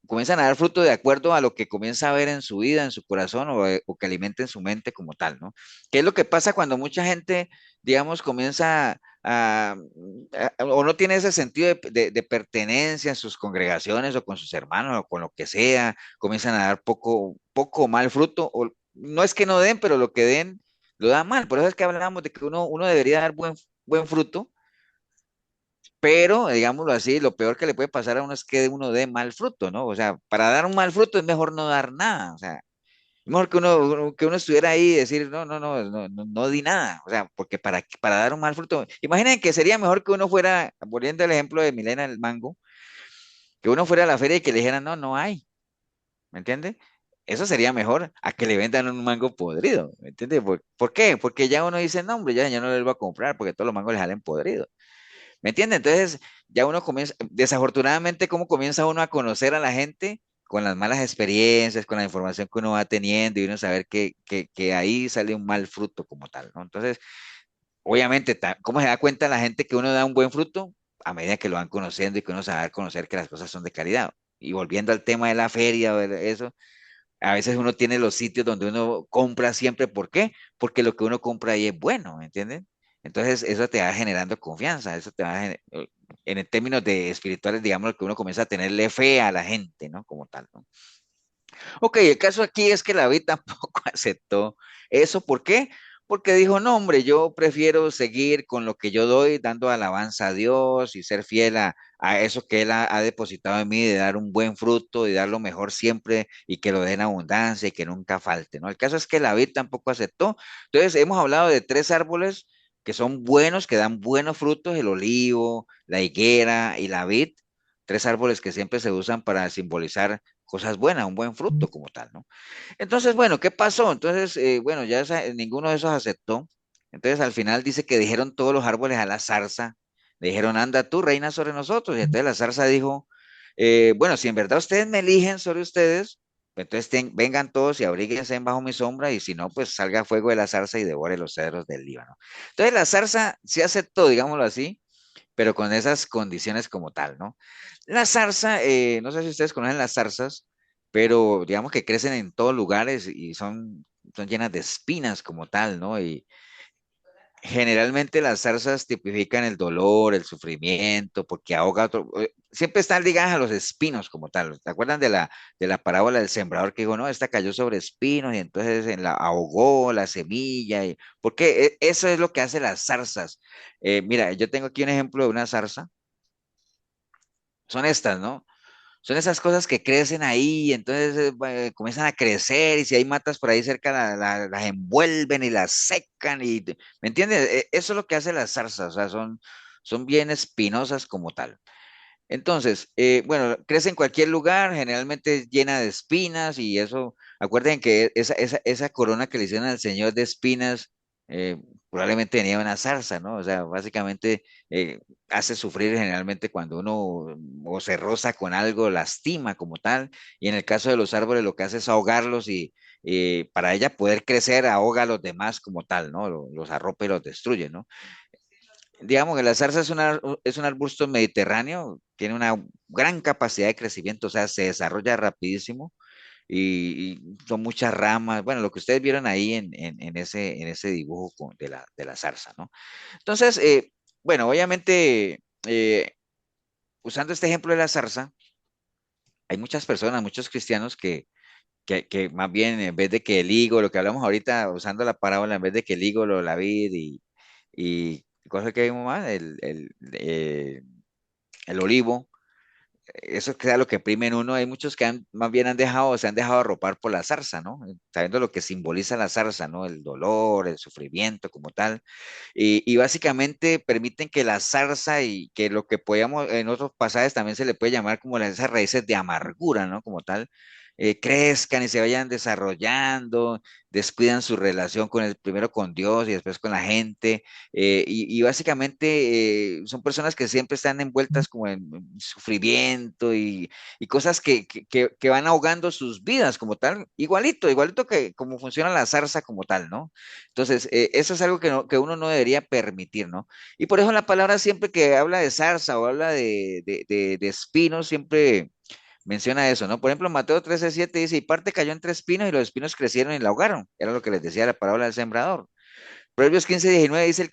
comienzan a dar fruto de acuerdo a lo que comienza a ver en su vida, en su corazón o que alimenta en su mente como tal, ¿no? ¿Qué es lo que pasa cuando mucha gente, digamos, comienza o no tiene ese sentido de pertenencia en sus congregaciones o con sus hermanos o con lo que sea, comienzan a dar poco o mal fruto, o no es que no den, pero lo que den lo da mal. Por eso es que hablábamos de que uno debería dar buen fruto, pero, digámoslo así, lo peor que le puede pasar a uno es que uno dé mal fruto, ¿no? O sea, para dar un mal fruto es mejor no dar nada, o sea, es mejor que uno estuviera ahí y decir, no di nada, o sea, porque para dar un mal fruto, imaginen que sería mejor que uno fuera, volviendo al ejemplo de Milena el mango, que uno fuera a la feria y que le dijeran, no hay, ¿me entiende? Eso sería mejor a que le vendan un mango podrido, ¿me entiende? ¿Por qué? Porque ya uno dice, no, hombre, ya no le voy a comprar porque todos los mangos le salen podridos. ¿Me entiende? Entonces, ya uno comienza, desafortunadamente, ¿cómo comienza uno a conocer a la gente? Con las malas experiencias, con la información que uno va teniendo y uno saber que ahí sale un mal fruto como tal, ¿no? Entonces, obviamente, ¿cómo se da cuenta la gente que uno da un buen fruto? A medida que lo van conociendo y que uno se va a conocer que las cosas son de calidad. Y volviendo al tema de la feria o de eso, a veces uno tiene los sitios donde uno compra siempre. ¿Por qué? Porque lo que uno compra ahí es bueno, ¿me entienden? Entonces, eso te va generando confianza, eso te va, en el términos de espirituales, digamos, que uno comienza a tenerle fe a la gente, ¿no? Como tal, ¿no? Ok, el caso aquí es que David tampoco aceptó eso. ¿Por qué? Porque dijo, no, hombre, yo prefiero seguir con lo que yo doy, dando alabanza a Dios y ser fiel a eso que Él ha depositado en mí, de dar un buen fruto y dar lo mejor siempre y que lo den abundancia y que nunca falte, ¿no? El caso es que David tampoco aceptó. Entonces, hemos hablado de tres árboles que son buenos, que dan buenos frutos, el olivo, la higuera y la vid, tres árboles que siempre se usan para simbolizar cosas buenas, un buen fruto como tal, ¿no? Entonces, bueno, ¿qué pasó? Entonces, bueno, ya ninguno de esos aceptó. Entonces, al final dice que dijeron todos los árboles a la zarza, le dijeron, anda tú, reina sobre nosotros. Y entonces la zarza dijo, bueno, si en verdad ustedes me eligen sobre ustedes, pues entonces vengan todos y abríguense bajo mi sombra, y si no, pues salga fuego de la zarza y devore los cedros del Líbano. Entonces, la zarza sí aceptó, digámoslo así, pero con esas condiciones como tal, ¿no? La zarza, no sé si ustedes conocen las zarzas, pero digamos que crecen en todos lugares y son llenas de espinas como tal, ¿no? Y generalmente las zarzas tipifican el dolor, el sufrimiento, porque ahoga otro, siempre están ligadas a los espinos como tal. ¿Se acuerdan de la parábola del sembrador que dijo, no, esta cayó sobre espinos y entonces la ahogó la semilla? Porque eso es lo que hace las zarzas. Mira, yo tengo aquí un ejemplo de una zarza. Son estas, ¿no? Son esas cosas que crecen ahí, entonces comienzan a crecer y si hay matas por ahí cerca las envuelven y las secan ¿me entiendes? Eso es lo que hace las zarzas, o sea, son bien espinosas como tal. Entonces, bueno, crece en cualquier lugar, generalmente es llena de espinas y eso, acuerden que esa corona que le hicieron al Señor de espinas, eh, probablemente tenía una zarza, ¿no? O sea, básicamente hace sufrir generalmente cuando uno o se roza con algo, lastima como tal, y en el caso de los árboles lo que hace es ahogarlos y para ella poder crecer ahoga a los demás como tal, ¿no? Los arropa y los destruye, ¿no? Digamos que la zarza es un arbusto mediterráneo, tiene una gran capacidad de crecimiento, o sea, se desarrolla rapidísimo y son muchas ramas, bueno, lo que ustedes vieron ahí en ese dibujo de la zarza, ¿no? Entonces, bueno, obviamente, usando este ejemplo de la zarza, hay muchas personas, muchos cristianos que más bien en vez de que el higo, lo que hablamos ahorita, usando la parábola, en vez de que el higo, la vid y cosa que vimos más, el olivo, eso que sea lo que prime en uno, hay muchos que más bien se han dejado arropar por la zarza, ¿no? Sabiendo lo que simboliza la zarza, ¿no? El dolor, el sufrimiento como tal. Y básicamente permiten que la zarza y que lo que podíamos en otros pasajes también se le puede llamar como esas raíces de amargura, ¿no? Como tal, crezcan y se vayan desarrollando, descuidan su relación primero con Dios y después con la gente, y básicamente son personas que siempre están envueltas como en sufrimiento y cosas que van ahogando sus vidas como tal, igualito que como funciona la zarza como tal, ¿no? Entonces, eso es algo que uno no debería permitir, ¿no? Y por eso la palabra siempre que habla de zarza o habla de espinos, siempre menciona eso, ¿no? Por ejemplo, Mateo 13:7 dice, y parte cayó entre espinos y los espinos crecieron y la ahogaron. Era lo que les decía la parábola del sembrador. Proverbios 15:19 dice, el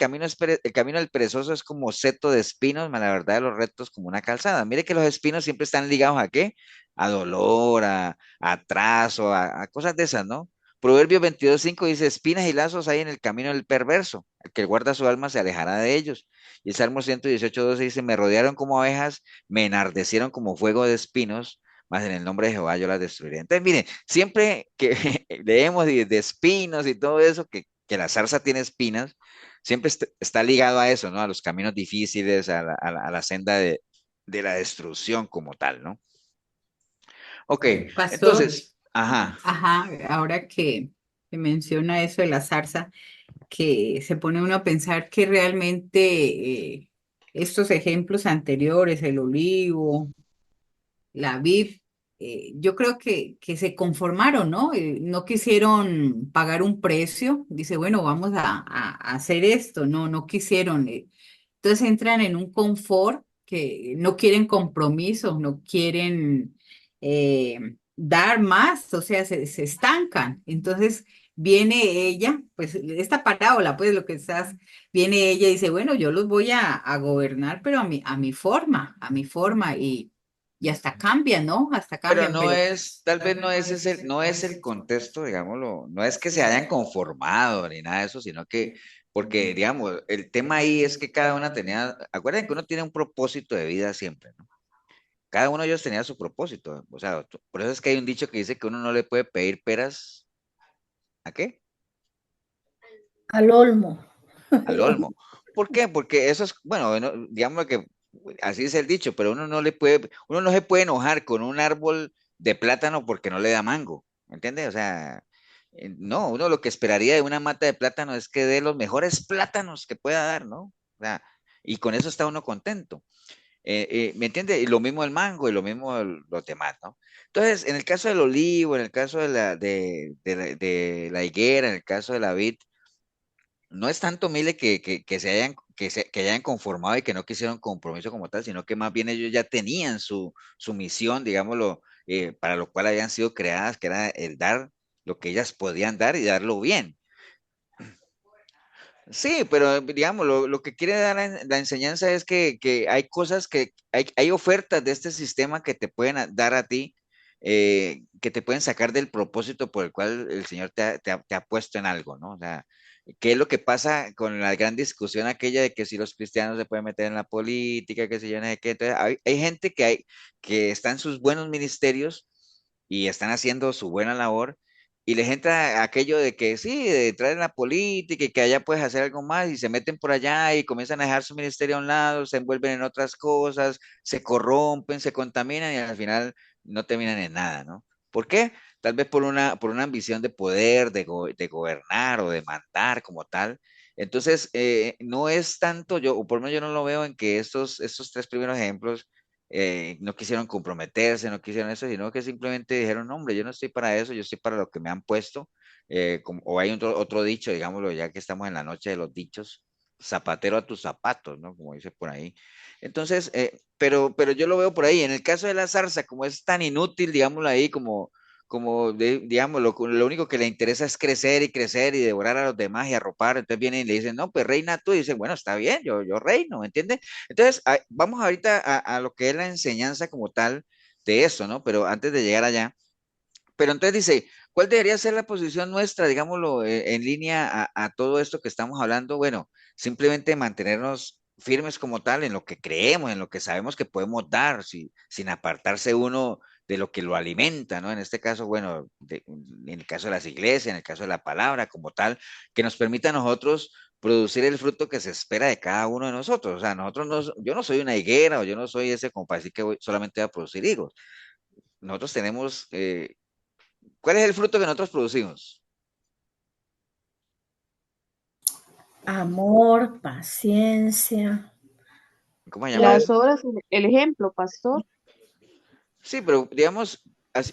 camino del perezoso es como seto de espinos, mas la verdad de los rectos como una calzada. Mire que los espinos siempre están ligados ¿a qué? A dolor, a atraso, a cosas de esas, ¿no? Proverbios 22:5 dice, espinas y lazos hay en el camino del perverso. El que guarda su alma se alejará de ellos. Y el Salmo 118:12 dice, me rodearon como abejas, me enardecieron como fuego de espinos, mas en el nombre de Jehová yo las destruiré. Entonces, miren, siempre que leemos de espinos y todo eso, que la zarza tiene espinas, siempre está ligado a eso, ¿no? A los caminos difíciles, a la senda de la destrucción como tal, ¿no? Ok, Pastor, entonces, ajá, ajá, ahora que menciona eso de la zarza, que se pone uno a pensar que realmente estos ejemplos anteriores, el olivo, la vid, yo creo que se conformaron, ¿no? No quisieron pagar un precio, dice, bueno, vamos a hacer esto, no quisieron. Entonces entran en un confort que no quieren compromisos, no quieren dar más, o sea, se estancan. Entonces viene ella, pues esta parábola, pues lo que estás, viene ella y dice, bueno, yo los voy a gobernar, pero a mi forma, y hasta cambian, ¿no? Hasta pero cambian, no pero es, tal vez no es ese, no es el contexto, digámoslo, no es que se hayan conformado ni nada de eso, sino que, porque, digamos, el tema ahí es que cada una tenía, acuérdense que uno tiene un propósito de vida siempre, ¿no? Cada uno de ellos tenía su propósito, o sea, por eso es que hay un dicho que dice que uno no le puede pedir peras, ¿a qué? Al olmo. Al olmo. ¿Por qué? Porque eso es, bueno, digamos que así es el dicho, pero uno no se puede enojar con un árbol de plátano porque no le da mango, ¿me entiendes? O sea, no, uno lo que esperaría de una mata de plátano es que dé los mejores plátanos que pueda dar, ¿no? O sea, y con eso está uno contento. ¿Me entiende? Y lo mismo el mango y lo mismo los demás, ¿no? Entonces, en el caso del olivo, en el caso de la higuera, en el caso de la vid, no es tanto, Mile, que que hayan conformado y que no quisieron compromiso como tal, sino que más bien ellos ya tenían su misión, digámoslo, para lo cual habían sido creadas, que era el dar lo que ellas podían dar y darlo bien. Sí, pero digamos, lo que quiere dar la enseñanza es que hay cosas hay ofertas de este sistema que te pueden dar a ti, que te pueden sacar del propósito por el cual el Señor te ha puesto en algo, ¿no? O sea, ¿qué es lo que pasa con la gran discusión aquella de que si los cristianos se pueden meter en la política, que si yo no sé qué? Entonces, hay gente que está en sus buenos ministerios y están haciendo su buena labor y les entra aquello de que sí, de entrar en la política y que allá puedes hacer algo más y se meten por allá y comienzan a dejar su ministerio a un lado, se envuelven en otras cosas, se corrompen, se contaminan y al final no terminan en nada, ¿no? ¿Por qué? Tal vez por una ambición de poder, de gobernar o de mandar como tal. Entonces, no es tanto yo, o por lo menos yo no lo veo en que estos tres primeros ejemplos no quisieron comprometerse, no quisieron eso, sino que simplemente dijeron, hombre, yo no estoy para eso, yo estoy para lo que me han puesto. O hay otro dicho, digámoslo, ya que estamos en la noche de los dichos, zapatero a tus zapatos, ¿no? Como dice por ahí. Entonces, pero yo lo veo por ahí. En el caso de la zarza, como es tan inútil, digámoslo ahí, digamos, lo único que le interesa es crecer y devorar a los demás y arropar. Entonces vienen y le dicen, no, pues reina tú. Y dicen, bueno, está bien, yo reino, ¿me entiendes? Entonces, vamos ahorita a lo que es la enseñanza como tal de eso, ¿no? Pero antes de llegar allá, pero entonces dice, ¿cuál debería ser la posición nuestra, digámoslo, en línea a todo esto que estamos hablando? Bueno, simplemente mantenernos firmes como tal en lo que creemos, en lo que sabemos que podemos dar, sin apartarse uno de lo que lo alimenta, ¿no? En este caso, bueno, en el caso de las iglesias, en el caso de la palabra como tal, que nos permita a nosotros producir el fruto que se espera de cada uno de nosotros. O sea, yo no soy una higuera o yo no soy ese como para decir que solamente voy a producir higos. Nosotros tenemos ¿cuál es el fruto que nosotros producimos? Amor, paciencia. ¿Cómo se llama Las eso? obras, el ejemplo, pastor. Sí, pero digamos,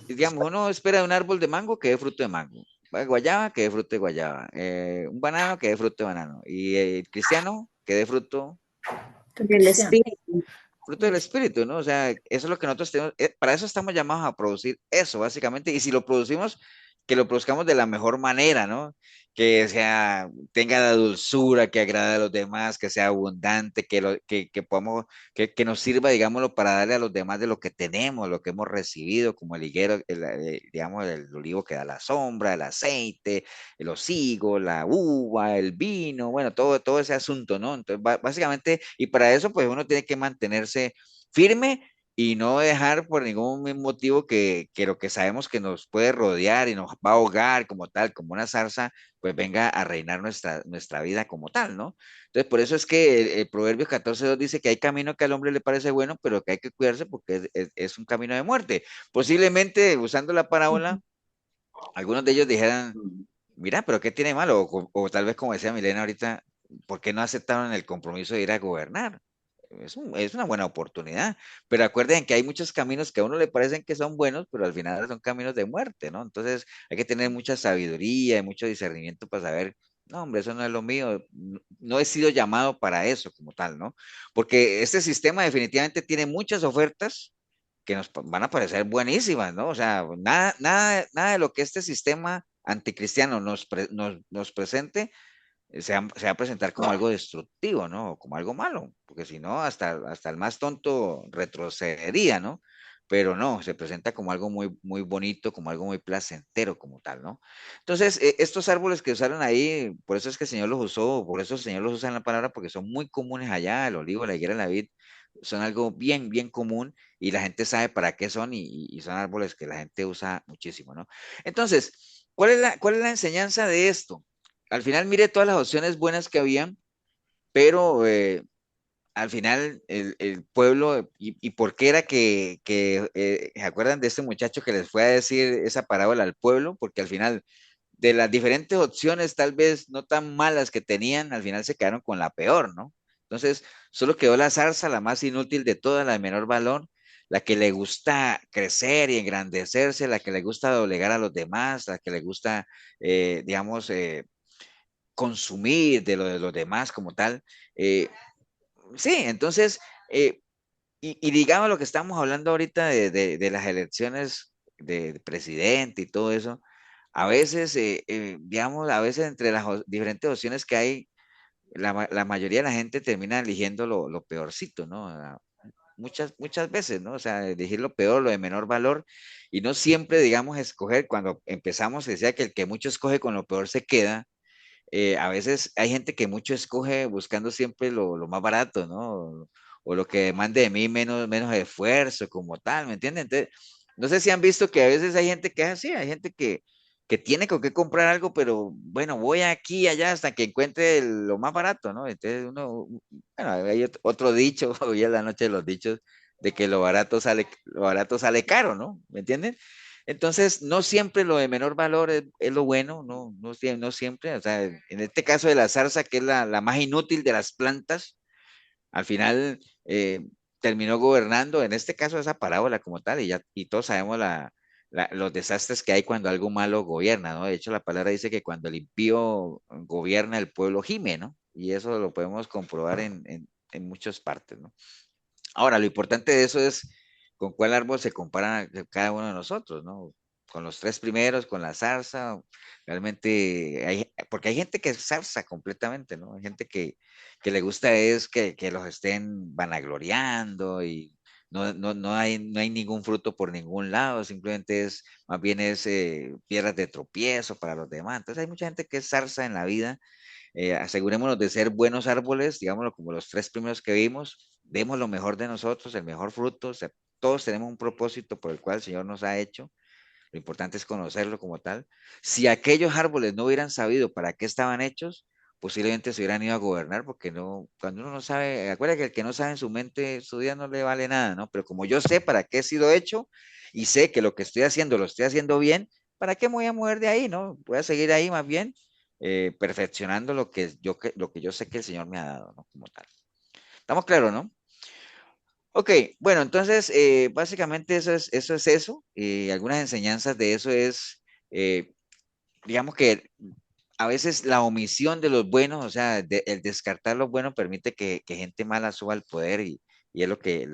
digamos, uno espera de un árbol de mango que dé fruto de mango. Guayaba que dé fruto de guayaba. Un banano que dé fruto de banano. Y el cristiano que dé fruto. Soy Del cristiano. espíritu. fruto del Espíritu, ¿no? O sea, eso es lo que nosotros tenemos, para eso estamos llamados a producir eso, básicamente, y si lo producimos, que lo produzcamos de la mejor manera, ¿no? Que sea, tenga la dulzura, que agrade a los demás, que sea abundante, que podamos, que nos sirva, digámoslo, para darle a los demás de lo que tenemos, lo que hemos recibido, como el higuero, digamos, el olivo que da la sombra, el aceite, los higos, la uva, el vino, bueno, todo ese asunto, ¿no? Entonces, básicamente, y para eso, pues uno tiene que mantenerse firme y no dejar por ningún motivo que lo que sabemos que nos puede rodear y nos va a ahogar como tal, como una zarza, pues venga a reinar nuestra vida como tal, ¿no? Entonces, por eso es que el Proverbio 14:2 dice que hay camino que al hombre le parece bueno, pero que hay que cuidarse porque es un camino de muerte. Posiblemente, usando la parábola, algunos de ellos dijeran, mira, pero ¿qué tiene malo? O tal vez como decía Milena ahorita, ¿por qué no aceptaron el compromiso de ir a gobernar? Es una buena oportunidad, pero acuerden que hay muchos caminos que a uno le parecen que son buenos, pero al final son caminos de muerte, ¿no? Entonces hay que tener mucha sabiduría y mucho discernimiento para saber, no, hombre, eso no es lo mío, no he sido llamado para eso como tal, ¿no? Porque este sistema definitivamente tiene muchas ofertas que nos van a parecer buenísimas, ¿no? O sea, nada de lo que este sistema anticristiano nos presente se va a presentar como algo destructivo, ¿no? O como algo malo, porque si no, hasta el más tonto retrocedería, ¿no? Pero no, se presenta como algo muy, muy bonito, como algo muy placentero, como tal, ¿no? Entonces, estos árboles que usaron ahí, por eso es que el Señor los usó, por eso el Señor los usa en la palabra, porque son muy comunes allá, el olivo, la higuera, la vid, son algo bien, bien común y la gente sabe para qué son y son árboles que la gente usa muchísimo, ¿no? Entonces, ¿cuál es la enseñanza de esto? Al final mire todas las opciones buenas que habían, pero al final el pueblo, y por qué era ¿se acuerdan de este muchacho que les fue a decir esa parábola al pueblo? Porque al final, de las diferentes opciones, tal vez no tan malas que tenían, al final se quedaron con la peor, ¿no? Entonces, solo quedó la zarza, la más inútil de todas, la de menor valor, la que le gusta crecer y engrandecerse, la que le gusta doblegar a los demás, la que le gusta, digamos, consumir de los demás como tal. Eh, sí, entonces, eh, y digamos lo que estamos hablando ahorita de las elecciones de presidente y todo eso, a veces, digamos, a veces entre las diferentes opciones que hay, la mayoría de la gente termina eligiendo lo peorcito, ¿no? Muchas veces, ¿no? O sea, elegir lo peor, lo de menor valor, y no siempre, digamos, escoger, cuando empezamos, decía que el que mucho escoge con lo peor se queda. A veces hay gente que mucho escoge buscando siempre lo más barato, ¿no? O lo que demande de mí menos esfuerzo como tal, ¿me entienden? Entonces, no sé si han visto que a veces hay gente que es así, hay gente que tiene con qué comprar algo, pero bueno, voy aquí y allá hasta que encuentre lo más barato, ¿no? Entonces bueno, hay otro dicho, hoy es la noche de los dichos, de que lo barato sale caro, ¿no? ¿Me entienden? Entonces, no siempre lo de menor valor es lo bueno, no siempre. O sea, en este caso de la zarza, que es la más inútil de las plantas, al final terminó gobernando, en este caso esa parábola como tal, y todos sabemos los desastres que hay cuando algo malo gobierna, ¿no? De hecho, la palabra dice que cuando el impío gobierna, el pueblo gime, ¿no? Y eso lo podemos comprobar en muchas partes, ¿no? Ahora, lo importante de eso es con cuál árbol se compara cada uno de nosotros, ¿no? Con los tres primeros, con la zarza, realmente porque hay gente que zarza completamente, ¿no? Hay gente que le gusta es que los estén vanagloriando y no hay ningún fruto por ningún lado, simplemente más bien es piedras de tropiezo para los demás. Entonces hay mucha gente que es zarza en la vida. Asegurémonos de ser buenos árboles, digámoslo como los tres primeros que vimos, demos lo mejor de nosotros, el mejor fruto, o sea, todos tenemos un propósito por el cual el Señor nos ha hecho, lo importante es conocerlo como tal. Si aquellos árboles no hubieran sabido para qué estaban hechos, posiblemente se hubieran ido a gobernar, porque no, cuando uno no sabe, acuérdate que el que no sabe en su mente, su día no le vale nada, ¿no? Pero como yo sé para qué he sido hecho y sé que lo que estoy haciendo lo estoy haciendo bien, ¿para qué me voy a mover de ahí, no? Voy a seguir ahí más bien, perfeccionando lo que yo sé que el Señor me ha dado, ¿no? Como tal. ¿Estamos claros, no? Ok, bueno, entonces básicamente eso es eso. Algunas enseñanzas de eso es, eh, digamos que a veces la omisión de los buenos, o sea, el descartar los buenos permite que gente mala suba al poder y Y es lo que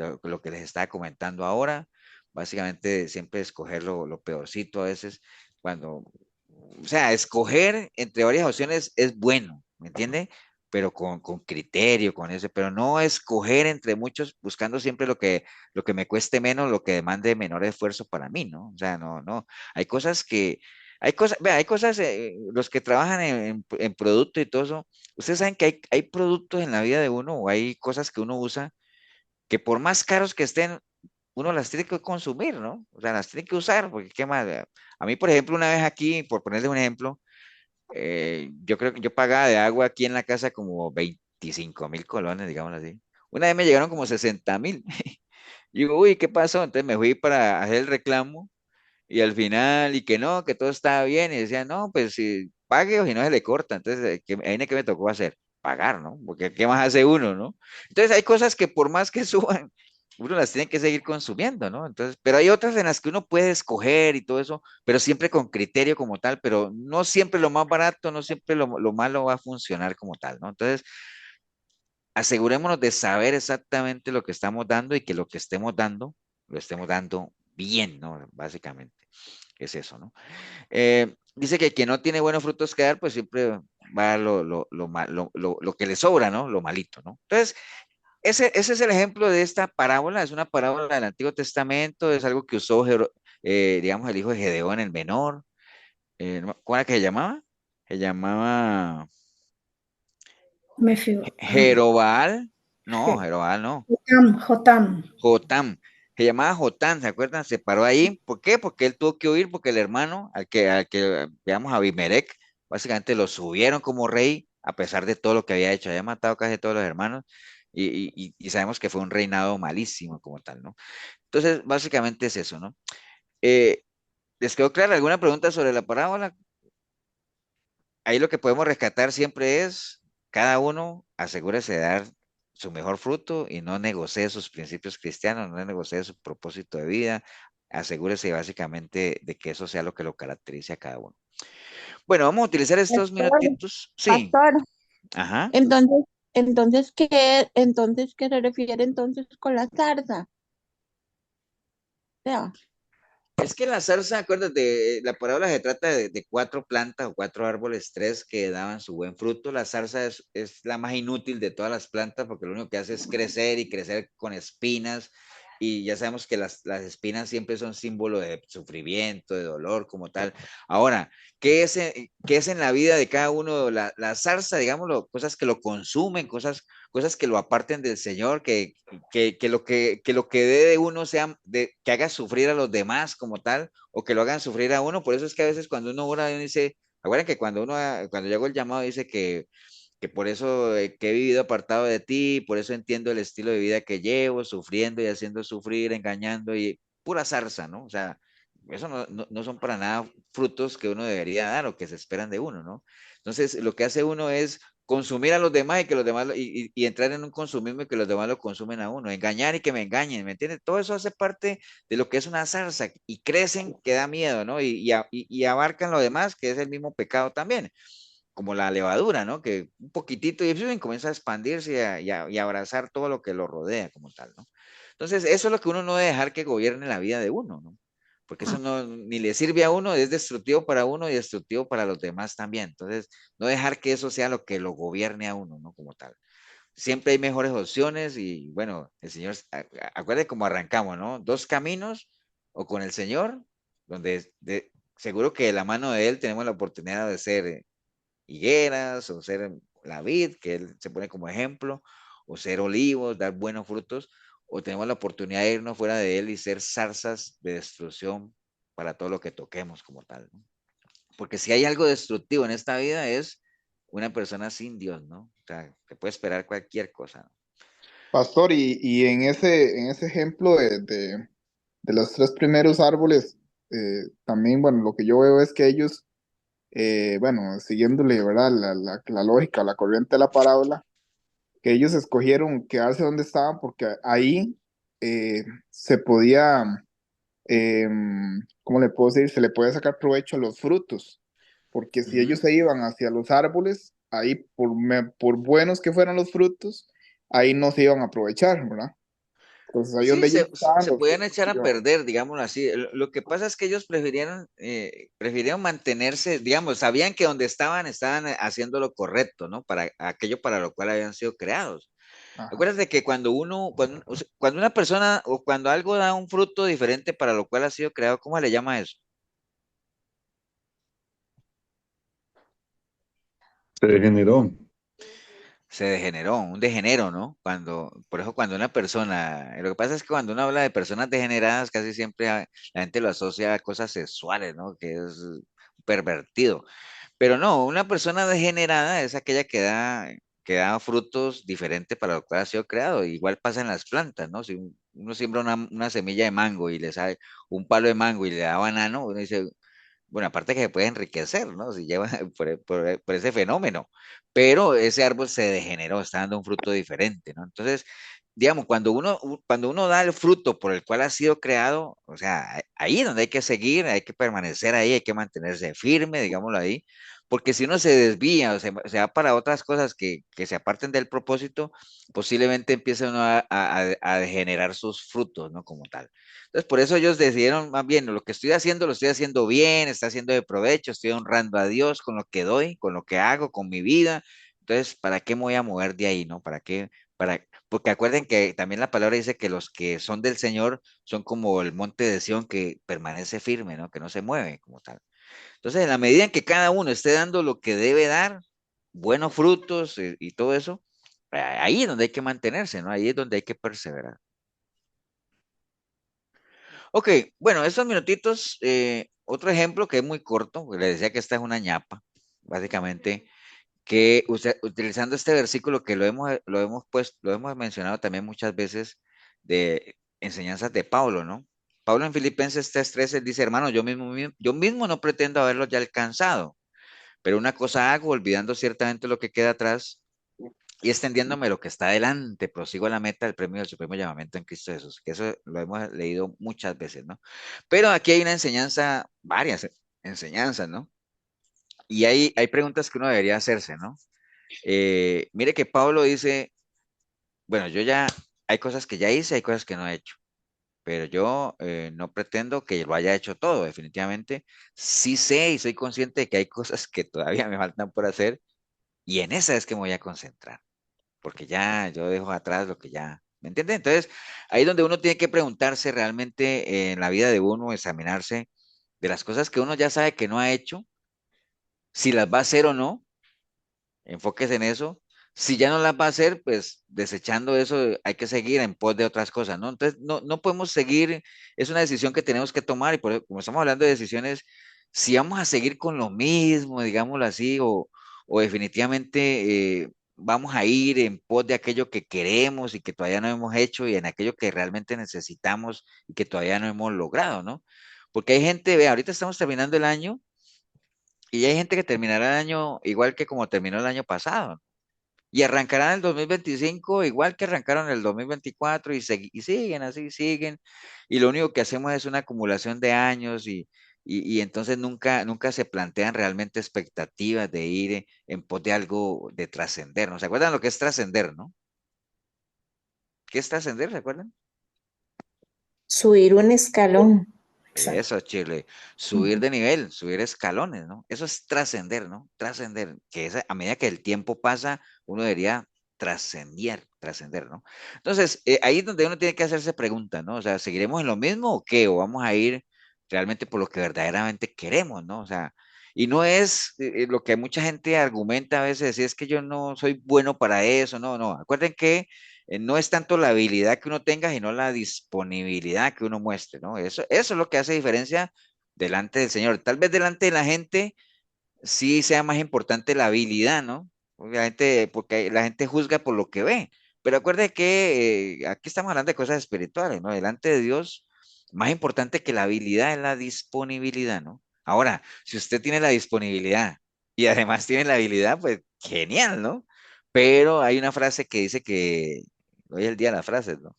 les estaba comentando ahora. Básicamente siempre escoger lo peorcito a veces, cuando, o sea, escoger entre varias opciones es bueno, ¿me entiende? Pero con criterio, con eso, pero no escoger entre muchos buscando siempre lo que me cueste menos, lo que demande menor esfuerzo para mí, ¿no? O sea, no, hay cosas que, vea, hay cosas, los que trabajan en producto y todo eso, ustedes saben que hay productos en la vida de uno o hay cosas que uno usa que por más caros que estén, uno las tiene que consumir, ¿no? O sea, las tiene que usar, porque qué más. A mí, por ejemplo, una vez aquí, por ponerle un ejemplo, yo creo que yo pagaba de agua aquí en la casa como 25.000 colones, digamos así. Una vez me llegaron como 60.000. Y digo, uy, ¿qué pasó? Entonces me fui para hacer el reclamo y al final, y que no, que todo estaba bien. Y decía, no, pues si pague o si no se le corta. Entonces, ahí ¿qué me tocó hacer? Pagar, ¿no? Porque ¿qué más hace uno, no? Entonces hay cosas que por más que suban, uno las tiene que seguir consumiendo, ¿no? Entonces, pero hay otras en las que uno puede escoger y todo eso, pero siempre con criterio como tal, pero no siempre lo más barato, no siempre lo malo va a funcionar como tal, ¿no? Entonces, asegurémonos de saber exactamente lo que estamos dando y que lo que estemos dando, lo estemos dando bien, ¿no? Básicamente, es eso, ¿no? Dice que quien no tiene buenos frutos que dar, pues siempre va lo que le sobra, ¿no? Lo malito, ¿no? Entonces, ese es el ejemplo de esta parábola, es una parábola del Antiguo Testamento, es algo que usó, digamos, el hijo de Gedeón, el menor. ¿Cómo era que se llamaba? Se llamaba Me fijo. Jerobal. No, Jerobal no. Jotam. Jotam. Se llamaba Jotam, ¿se acuerdan? Se paró ahí. ¿Por qué? Porque él tuvo que huir, porque el hermano, veamos, Abimelech, básicamente lo subieron como rey, a pesar de todo lo que había hecho. Había matado casi a todos los hermanos y sabemos que fue un reinado malísimo como tal, ¿no? Entonces, básicamente es eso, ¿no? Eh, ¿Les quedó clara alguna pregunta sobre la parábola? Ahí lo que podemos rescatar siempre es, cada uno asegúrese de dar su mejor fruto y no negocie sus principios cristianos, no negocie su propósito de vida, asegúrese básicamente de que eso sea lo que lo caracterice a cada uno. Bueno, vamos a utilizar estos Pastor, minutitos. Sí, pastor, ajá. entonces, ¿qué se refiere entonces con la zarza? Ya. Es que la zarza, acuérdate, la parábola se trata de cuatro plantas o cuatro árboles, tres que daban su buen fruto. La zarza es la más inútil de todas las plantas porque lo único que hace es crecer y crecer con espinas. Y ya sabemos que las espinas siempre son símbolo de sufrimiento, de dolor como tal. Ahora, qué es en la vida de cada uno? La zarza, digámoslo, cosas que lo consumen, cosas que lo aparten del Señor, que lo que dé de uno sea, que haga sufrir a los demás como tal, o que lo hagan sufrir a uno. Por eso es que a veces cuando uno ora, uno dice, acuérdense que cuando llegó el llamado, dice que por eso que he vivido apartado de ti, por eso entiendo el estilo de vida que llevo, sufriendo y haciendo sufrir, engañando y pura zarza, ¿no? O sea, eso no son para nada frutos que uno debería dar o que se esperan de uno, ¿no? Entonces, lo que hace uno es consumir a los demás y que los demás, y entrar en un consumismo y que los demás lo consumen a uno, engañar y que me engañen, ¿me entiendes? Todo eso hace parte de lo que es una zarza y crecen que da miedo, ¿no? Y abarcan lo demás, que es el mismo pecado también, como la levadura, ¿no? Que un poquitito y comienza a expandirse y a abrazar todo lo que lo rodea como tal, ¿no? Entonces, eso es lo que uno no debe dejar que gobierne la vida de uno, ¿no? Porque eso no, ni le sirve a uno, es destructivo para uno y destructivo para los demás también. Entonces, no dejar que eso sea lo que lo gobierne a uno, ¿no? Como tal. Siempre hay mejores opciones y bueno, el Señor, acuerde cómo arrancamos, ¿no? Dos caminos o con el Señor, donde seguro que de la mano de Él tenemos la oportunidad de ser higueras o ser la vid, que Él se pone como ejemplo, o ser olivos, dar buenos frutos, o tenemos la oportunidad de irnos fuera de Él y ser zarzas de destrucción para todo lo que toquemos como tal, ¿no? Porque si hay algo destructivo en esta vida es una persona sin Dios, ¿no? O sea, que puede esperar cualquier cosa, ¿no? Pastor, y en ese ejemplo de los tres primeros árboles, también, bueno, lo que yo veo es que ellos, bueno, siguiéndole, ¿verdad? La lógica, la corriente de la parábola, que ellos escogieron quedarse donde estaban porque ahí se podía, eh, ¿cómo le puedo decir? Se le puede sacar provecho a los frutos, porque si ellos Ujú. se iban hacia los árboles, ahí por buenos que fueran los frutos, ahí no se iban a aprovechar, ¿verdad? Entonces ahí es Sí, donde ellos estaban se los podían frutos. echar a perder, digámoslo así. Lo que pasa es que ellos prefirieron mantenerse, digamos, sabían que donde estaban haciendo lo correcto, ¿no? Para aquello para lo cual habían sido creados. Ajá. Acuérdate que cuando una persona o cuando algo da un fruto diferente para lo cual ha sido creado, ¿cómo le llama eso? Se degeneró. Se degeneró, un degenero, ¿no? Por eso cuando una persona, lo que pasa es que cuando uno habla de personas degeneradas, casi siempre la gente lo asocia a cosas sexuales, ¿no? Que es pervertido. Pero no, una persona degenerada es aquella que da frutos diferentes para lo cual ha sido creado. Igual pasa en las plantas, ¿no? Si uno siembra una semilla de mango y le sale un palo de mango y le da banano, uno dice, bueno, aparte que se puede enriquecer, ¿no? Si lleva por ese fenómeno, pero ese árbol se degeneró, está dando un fruto diferente, ¿no? Entonces, digamos, cuando uno da el fruto por el cual ha sido creado, o sea, ahí es donde hay que seguir, hay que permanecer ahí, hay que mantenerse firme, digámoslo ahí, porque si uno se desvía o se va para otras cosas que se aparten del propósito, posiblemente empiece uno a degenerar sus frutos, ¿no? Como tal. Entonces, por eso ellos decidieron, más bien, lo que estoy haciendo, lo estoy haciendo bien, está haciendo de provecho, estoy honrando a Dios con lo que doy, con lo que hago, con mi vida. Entonces, ¿para qué me voy a mover de ahí, no? ¿Para qué? Porque acuerden que también la palabra dice que los que son del Señor son como el monte de Sión que permanece firme, ¿no? Que no se mueve como tal. Entonces, en la medida en que cada uno esté dando lo que debe dar, buenos frutos y todo eso, ahí es donde hay que mantenerse, ¿no? Ahí es donde hay que perseverar. Ok, bueno, estos minutitos, otro ejemplo que es muy corto, le decía que esta es una ñapa, básicamente, que utilizando este versículo que lo hemos mencionado también muchas veces de enseñanzas de Pablo, ¿no? Pablo en Filipenses 3:13 dice, hermano, yo mismo no pretendo haberlo ya alcanzado, pero una cosa hago, olvidando ciertamente lo que queda atrás y extendiéndome lo que está adelante, prosigo a la meta del premio del supremo llamamiento en Cristo Jesús, que eso lo hemos leído muchas veces, ¿no? Pero aquí hay una enseñanza, varias enseñanzas, ¿no? Y hay preguntas que uno debería hacerse, ¿no? Mire que Pablo dice, bueno, hay cosas que ya hice, hay cosas que no he hecho, pero yo no pretendo que lo haya hecho todo, definitivamente. Sí sé y soy consciente de que hay cosas que todavía me faltan por hacer y en esa es que me voy a concentrar, porque ya yo dejo atrás lo que ya, ¿me entiende? Entonces, ahí es donde uno tiene que preguntarse realmente en la vida de uno, examinarse de las cosas que uno ya sabe que no ha hecho, si las va a hacer o no, enfóquese en eso. Si ya no las va a hacer, pues desechando eso, hay que seguir en pos de otras cosas, ¿no? Entonces, no podemos seguir, es una decisión que tenemos que tomar y por eso, como estamos hablando de decisiones, si vamos a seguir con lo mismo, digámoslo así, o definitivamente vamos a ir en pos de aquello que queremos y que todavía no hemos hecho y en aquello que realmente necesitamos y que todavía no hemos logrado, ¿no? Porque hay gente, ve, ahorita estamos terminando el año y hay gente que terminará el año igual que como terminó el año pasado. Y arrancarán el 2025 igual que arrancaron el 2024 y siguen así, siguen. Y lo único que hacemos es una acumulación de años y entonces nunca se plantean realmente expectativas de ir en pos de algo de trascender, ¿no? ¿Se acuerdan lo que es trascender, no? ¿Qué es trascender? ¿Se acuerdan? Subir un escalón. Eso, Chile, subir de nivel, subir escalones, ¿no? Eso es trascender, ¿no? Trascender, que a medida que el tiempo pasa, uno debería trascender, ¿no? Entonces, ahí es donde uno tiene que hacerse preguntas, ¿no? O sea, ¿seguiremos en lo mismo o qué? ¿O vamos a ir realmente por lo que verdaderamente queremos, ¿no? O sea, y no es lo que mucha gente argumenta a veces, decir es que yo no soy bueno para eso, no, no. Acuerden que no es tanto la habilidad que uno tenga, sino la disponibilidad que uno muestre, ¿no? Eso es lo que hace diferencia delante del Señor. Tal vez delante de la gente sí sea más importante la habilidad, ¿no? Porque la gente juzga por lo que ve. Pero acuerde que aquí estamos hablando de cosas espirituales, ¿no? Delante de Dios, más importante que la habilidad es la disponibilidad, ¿no? Ahora, si usted tiene la disponibilidad y además tiene la habilidad, pues genial, ¿no? Pero hay una frase que dice que, hoy es el día de las frases, ¿no?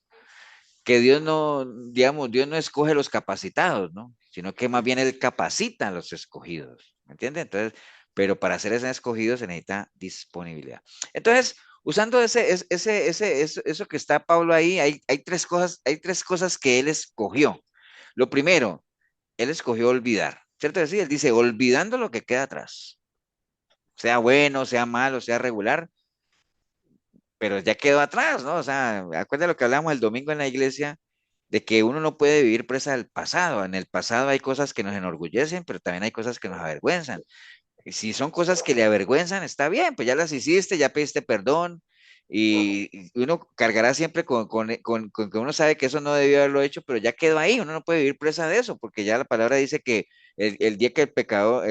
Que Dios no, digamos, Dios no escoge los capacitados, ¿no? Sino que más bien Él capacita a los escogidos, ¿me entiende? Entonces, pero para ser ese escogido se necesita disponibilidad. Entonces, usando eso que está Pablo ahí, hay tres cosas que él escogió. Lo primero, él escogió olvidar, ¿cierto? Es decir, él dice, olvidando lo que queda atrás, sea bueno, sea malo, sea regular, pero ya quedó atrás, ¿no? O sea, acuérdate lo que hablamos el domingo en la iglesia, de que uno no puede vivir presa del pasado. En el pasado hay cosas que nos enorgullecen, pero también hay cosas que nos avergüenzan. Y si son cosas que le avergüenzan, está bien, pues ya las hiciste, ya pediste perdón, y uno cargará siempre con que uno sabe que eso no debió haberlo hecho, pero ya quedó ahí, uno no puede vivir presa de eso, porque ya la palabra dice que el día que el pecador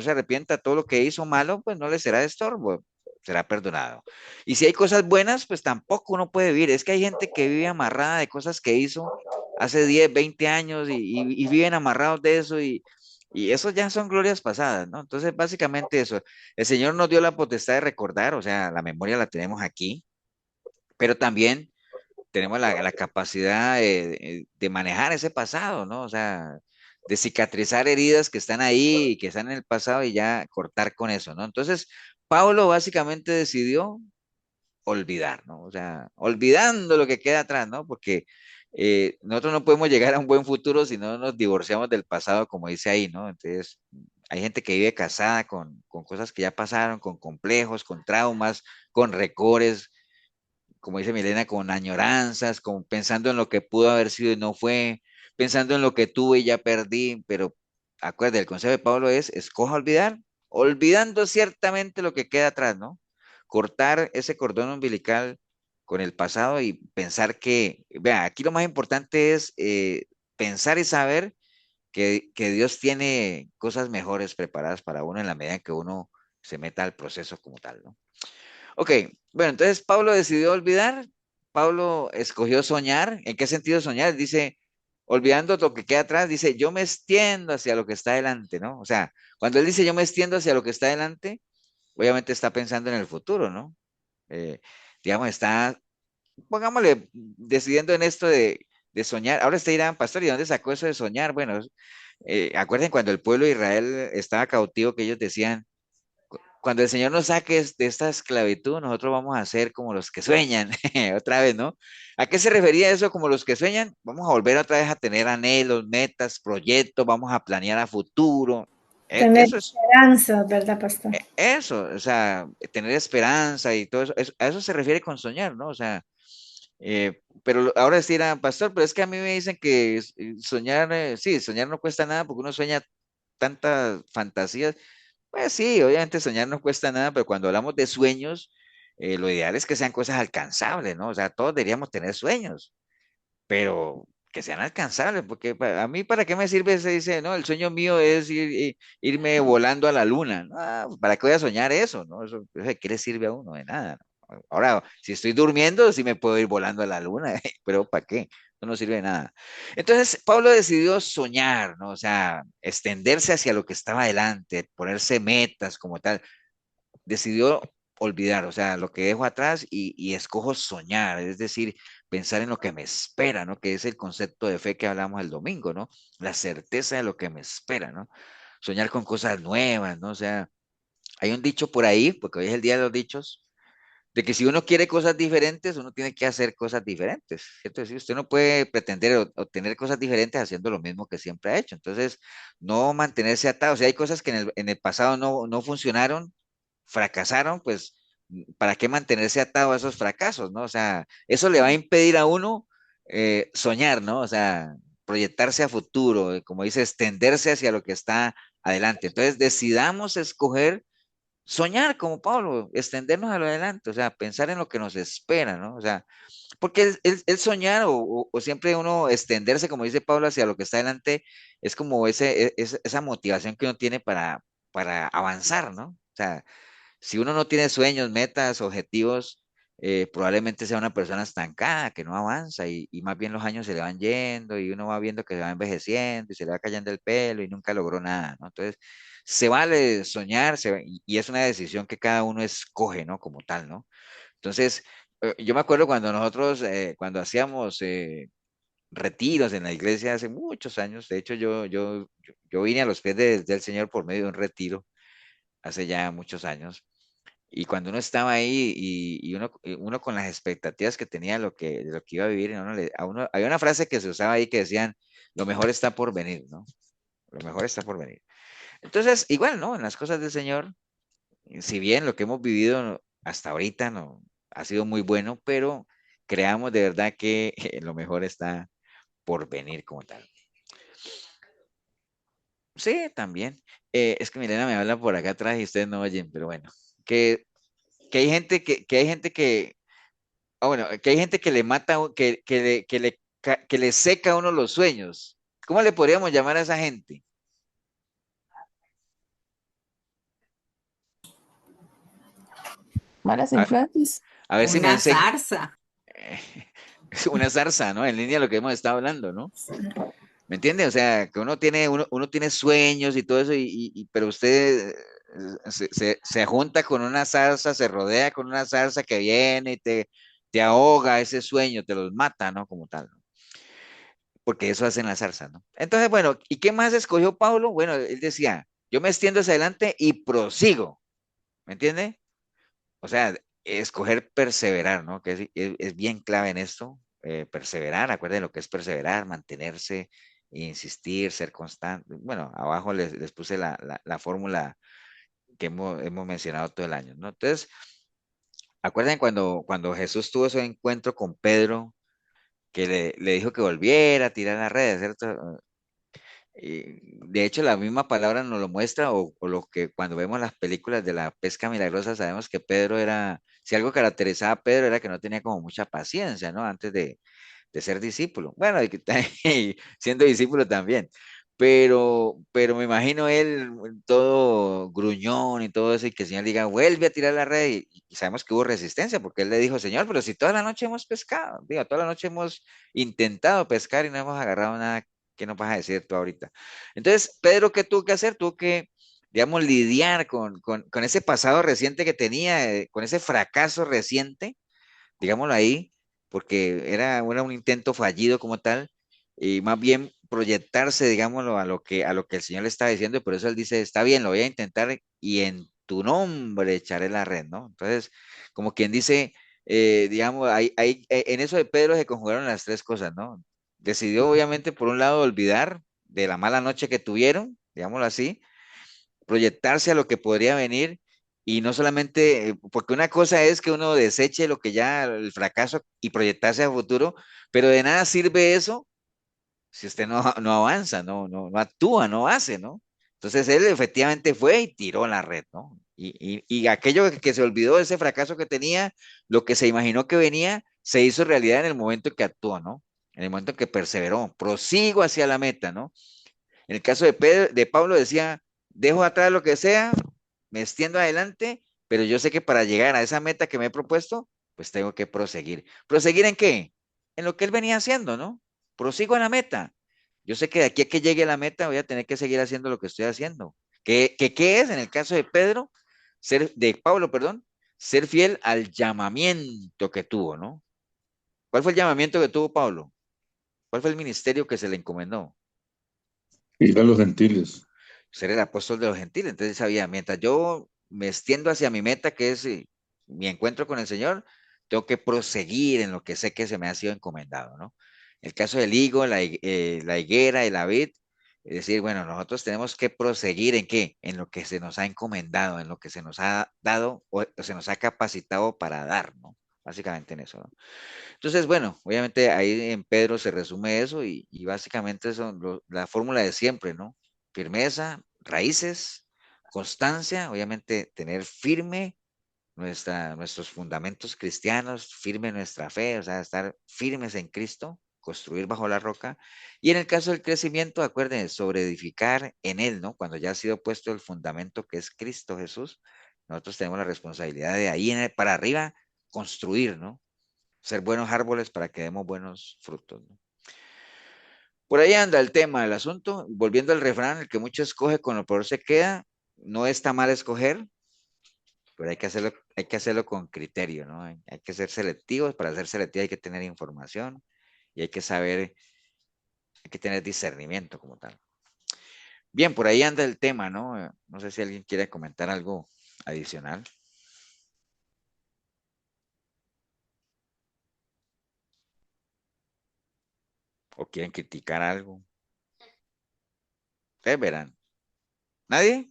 se arrepienta, todo lo que hizo malo, pues no le será de estorbo, será perdonado. Y si hay cosas buenas, pues tampoco uno puede vivir. Es que hay gente que vive amarrada de cosas que hizo hace 10, 20 años y viven amarrados de eso y eso ya son glorias pasadas, ¿no? Entonces, básicamente eso, el Señor nos dio la potestad de recordar, o sea, la memoria la tenemos aquí, pero también tenemos la capacidad de manejar ese pasado, ¿no? O sea, de cicatrizar heridas que están ahí y que están en el pasado y ya cortar con eso, ¿no? Entonces, Pablo básicamente decidió olvidar, ¿no? O sea, olvidando lo que queda atrás, ¿no? Porque nosotros no podemos llegar a un buen futuro si no nos divorciamos del pasado, como dice ahí, ¿no? Entonces, hay gente que vive casada con cosas que ya pasaron, con complejos, con traumas, con recores, como dice Milena, con añoranzas, con pensando en lo que pudo haber sido y no fue, pensando en lo que tuve y ya perdí, pero acuérdate, el consejo de Pablo es, escoja olvidar, olvidando ciertamente lo que queda atrás, ¿no? Cortar ese cordón umbilical con el pasado y pensar que, vea, aquí lo más importante es pensar y saber que Dios tiene cosas mejores preparadas para uno en la medida en que uno se meta al proceso como tal, ¿no? Ok, bueno, entonces Pablo decidió olvidar, Pablo escogió soñar. ¿En qué sentido soñar? Dice, olvidando lo que queda atrás, dice, yo me extiendo hacia lo que está adelante, ¿no? O sea, cuando él dice yo me extiendo hacia lo que está adelante, obviamente está pensando en el futuro, ¿no? Digamos, está, pongámosle, decidiendo en esto de soñar. Ahora usted dirán, pastor, ¿y dónde sacó eso de soñar? Bueno, acuerden cuando el pueblo de Israel estaba cautivo, que ellos decían, cuando el Señor nos saque de esta esclavitud, nosotros vamos a ser como los que sueñan, otra vez, ¿no? ¿A qué se refería eso como los que sueñan? Vamos a volver otra vez a tener anhelos, metas, proyectos, vamos a planear a futuro. Tener Eso es, esperanza, ¿verdad, pastor? eso, o sea, tener esperanza y todo eso, a eso se refiere con soñar, ¿no? O sea, pero ahora decían, pastor, pero es que a mí me dicen que soñar, sí, soñar no cuesta nada porque uno sueña tantas fantasías. Pues sí, obviamente soñar no cuesta nada, pero cuando hablamos de sueños, lo ideal es que sean cosas alcanzables, ¿no? O sea, todos deberíamos tener sueños, pero que sean alcanzables, porque a mí, ¿para qué me sirve? Se dice, no, el sueño mío es irme volando a la luna. No, ¿para qué voy a soñar eso? ¿No? Eso de qué le sirve a uno? De nada, ¿no? Ahora, si estoy durmiendo, sí me puedo ir volando a la luna, pero ¿para qué? Eso no sirve de nada. Entonces, Pablo decidió soñar, ¿no? O sea, extenderse hacia lo que estaba adelante, ponerse metas como tal. Decidió olvidar, o sea, lo que dejo atrás y escojo soñar, es decir, pensar en lo que me espera, ¿no? Que es el concepto de fe que hablamos el domingo, ¿no? La certeza de lo que me espera, ¿no? Soñar con cosas nuevas, ¿no? O sea, hay un dicho por ahí, porque hoy es el día de los dichos, de que si uno quiere cosas diferentes, uno tiene que hacer cosas diferentes, ¿cierto? Es decir, usted no puede pretender obtener cosas diferentes haciendo lo mismo que siempre ha hecho. Entonces, no mantenerse atado. O sea, hay cosas que en el pasado no funcionaron, fracasaron, pues, ¿para qué mantenerse atado a esos fracasos, no? O sea, eso le va a impedir a uno soñar, ¿no? O sea, proyectarse a futuro, como dice, extenderse hacia lo que está adelante. Entonces, decidamos escoger soñar como Pablo, extendernos a lo adelante, o sea, pensar en lo que nos espera, ¿no? O sea, porque el soñar o siempre uno extenderse, como dice Pablo, hacia lo que está adelante, es como esa motivación que uno tiene para avanzar, ¿no? O sea, si uno no tiene sueños, metas, objetivos, probablemente sea una persona estancada, que no avanza y más bien los años se le van yendo y uno va viendo que se va envejeciendo y se le va cayendo el pelo y nunca logró nada, ¿no? Entonces, se vale soñar y es una decisión que cada uno escoge, ¿no? Como tal, ¿no? Entonces, yo me acuerdo cuando nosotros, cuando hacíamos retiros en la iglesia hace muchos años, de hecho yo vine a los pies del Señor por medio de un retiro hace ya muchos años. Y cuando uno estaba ahí y uno con las expectativas que tenía de lo que iba a vivir, había una frase que se usaba ahí que decían, lo mejor está por venir, ¿no? Lo mejor está por venir. Entonces, igual, ¿no? En las cosas del Señor, si bien lo que hemos vivido hasta ahorita no ha sido muy bueno, pero creamos de verdad que lo mejor está por venir como tal. Sí, también. Es que Milena me habla por acá atrás y ustedes no oyen, pero bueno, que, que hay gente bueno, que hay gente que le mata, que le seca a uno los sueños. ¿Cómo le podríamos llamar a esa gente? Malas A, influencias. a ver si me Una enseña. zarza. Es una zarza, ¿no? En línea de lo que hemos estado hablando, ¿no? ¿Me entiende? O sea, que uno tiene sueños y todo eso, pero usted se junta con una zarza, se rodea con una zarza que viene y te ahoga ese sueño, te los mata, ¿no? Como tal, ¿no? Porque eso hace en la zarza, ¿no? Entonces, bueno, ¿y qué más escogió Pablo? Bueno, él decía, yo me extiendo hacia adelante y prosigo, ¿me entiende? O sea, escoger perseverar, ¿no? Que es bien clave en esto, perseverar, acuérdense lo que es perseverar, mantenerse, insistir, ser constante. Bueno, abajo les puse la fórmula que hemos mencionado todo el año, ¿no? Entonces, acuerden cuando Jesús tuvo ese encuentro con Pedro, que le dijo que volviera a tirar las redes, ¿cierto? De hecho, la misma palabra nos lo muestra, o lo que cuando vemos las películas de la pesca milagrosa, sabemos que Pedro era, si algo caracterizaba a Pedro era que no tenía como mucha paciencia, ¿no? Antes de ser discípulo. Bueno, y siendo discípulo también. Pero me imagino él todo gruñón y todo eso, y que el Señor diga, vuelve a tirar la red, y sabemos que hubo resistencia, porque él le dijo, Señor, pero si toda la noche hemos pescado, digo, toda la noche hemos intentado pescar y no hemos agarrado nada. ¿Qué nos vas a decir tú ahorita? Entonces, Pedro, ¿qué tuvo que hacer? Tuvo que, digamos, lidiar con ese pasado reciente que tenía, con ese fracaso reciente, digámoslo ahí, porque era un intento fallido como tal, y más bien proyectarse, digámoslo, a lo que el Señor le está diciendo, y por eso él dice, está bien, lo voy a intentar, y en tu nombre echaré la red, ¿no? Entonces, como quien dice, digamos, en eso de Pedro se conjugaron las tres cosas, ¿no? Decidió, obviamente, por un lado, olvidar de la mala noche que tuvieron, digámoslo así, proyectarse a lo que podría venir, y no solamente, porque una cosa es que uno deseche lo que ya, el fracaso, y proyectarse a futuro, pero de nada sirve eso si usted no avanza, no actúa, no hace, ¿no? Entonces él efectivamente fue y tiró la red, ¿no? Y aquello que se olvidó de ese fracaso que tenía, lo que se imaginó que venía, se hizo realidad en el momento en que actuó, ¿no? En el momento en que perseveró, prosigo hacia la meta, ¿no? En el caso de Pablo decía, dejo atrás lo que sea, me extiendo adelante, pero yo sé que para llegar a esa meta que me he propuesto, pues tengo que proseguir. ¿Proseguir en qué? En lo que él venía haciendo, ¿no? Prosigo a la meta. Yo sé que de aquí a que llegue a la meta voy a tener que seguir haciendo lo que estoy haciendo. ¿Qué es en el caso de Pedro? De Pablo, perdón, ser fiel al llamamiento que tuvo, ¿no? ¿Cuál fue el llamamiento que tuvo Pablo? ¿Cuál fue el ministerio que se le encomendó? Ir a los gentiles. Ser el apóstol de los gentiles. Entonces sabía, mientras yo me extiendo hacia mi meta, que es mi encuentro con el Señor, tengo que proseguir en lo que sé que se me ha sido encomendado, ¿no? El caso del higo, la higuera y la vid, es decir, bueno, nosotros tenemos que proseguir en qué, en lo que se nos ha encomendado, en lo que se nos ha dado o se nos ha capacitado para dar, ¿no? Básicamente en eso, ¿no? Entonces, bueno, obviamente ahí en Pedro se resume eso, y básicamente son la fórmula de siempre, ¿no? Firmeza, raíces, constancia, obviamente tener firme nuestros fundamentos cristianos, firme nuestra fe, o sea, estar firmes en Cristo, construir bajo la roca. Y en el caso del crecimiento, acuérdense, sobre edificar en Él, ¿no? Cuando ya ha sido puesto el fundamento que es Cristo Jesús, nosotros tenemos la responsabilidad de ahí para arriba construir, ¿no? Ser buenos árboles para que demos buenos frutos, ¿no? Por ahí anda el tema del asunto. Volviendo al refrán, el que mucho escoge con lo peor se queda. No está mal escoger, pero hay que hacerlo con criterio, ¿no? Hay que ser selectivos. Para ser selectivo hay que tener información y hay que saber, hay que tener discernimiento como tal. Bien, por ahí anda el tema, ¿no? No sé si alguien quiere comentar algo adicional. ¿O quieren criticar algo? Ustedes verán. ¿Nadie?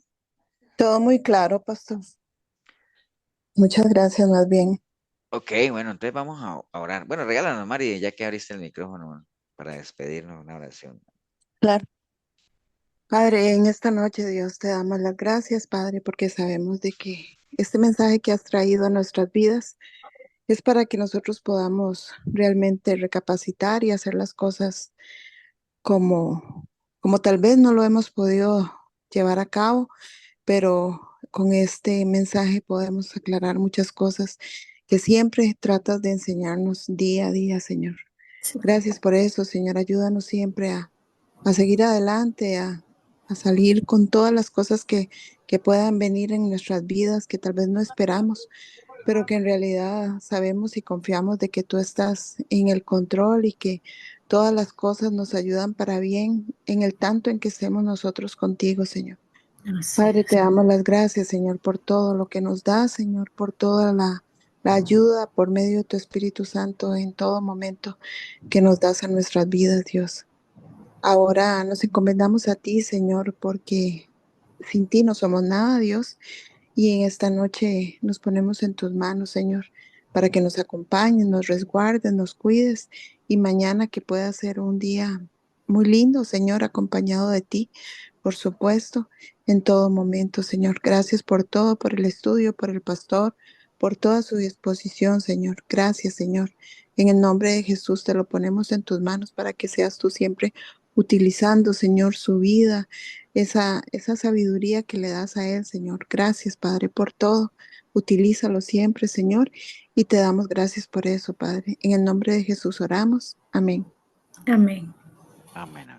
Todo muy claro, pastor. Muchas gracias, más bien. Ok, bueno, entonces vamos a orar. Bueno, regálanos, Mari, ya que abriste el micrófono para despedirnos, una oración. Claro. Padre, en esta noche, Dios, te damos las gracias, Padre, porque sabemos de que este mensaje que has traído a nuestras vidas es para que nosotros podamos realmente recapacitar y hacer las cosas como, como tal vez no lo hemos podido llevar a cabo, pero con este mensaje podemos aclarar muchas cosas que siempre tratas de enseñarnos día a día, Señor. Sí. Gracias por eso, Señor. Ayúdanos siempre a seguir adelante, a salir con todas las cosas que puedan venir en nuestras vidas, que tal vez no esperamos, pero que en realidad sabemos y confiamos de que tú estás en el control y que todas las cosas nos ayudan para bien en el tanto en que estemos nosotros contigo, Señor. Así Padre, es. te damos las gracias, Señor, por todo lo que nos das, Señor, por toda la ayuda por medio de tu Espíritu Santo en todo momento que nos das a nuestras vidas, Dios. Ahora nos encomendamos a ti, Señor, porque sin ti no somos nada, Dios. Y en esta noche nos ponemos en tus manos, Señor, para que nos acompañes, nos resguardes, nos cuides y mañana que pueda ser un día muy lindo, Señor, acompañado de ti, por supuesto, en todo momento, Señor. Gracias por todo, por el estudio, por el pastor, por toda su disposición, Señor. Gracias, Señor. En el nombre de Jesús te lo ponemos en tus manos para que seas tú siempre utilizando, Señor, su vida, esa sabiduría que le das a Él, Señor. Gracias, Padre, por todo. Utilízalo siempre, Señor, y te damos gracias por eso, Padre. En el nombre de Jesús oramos. Amén. Amén. Amén.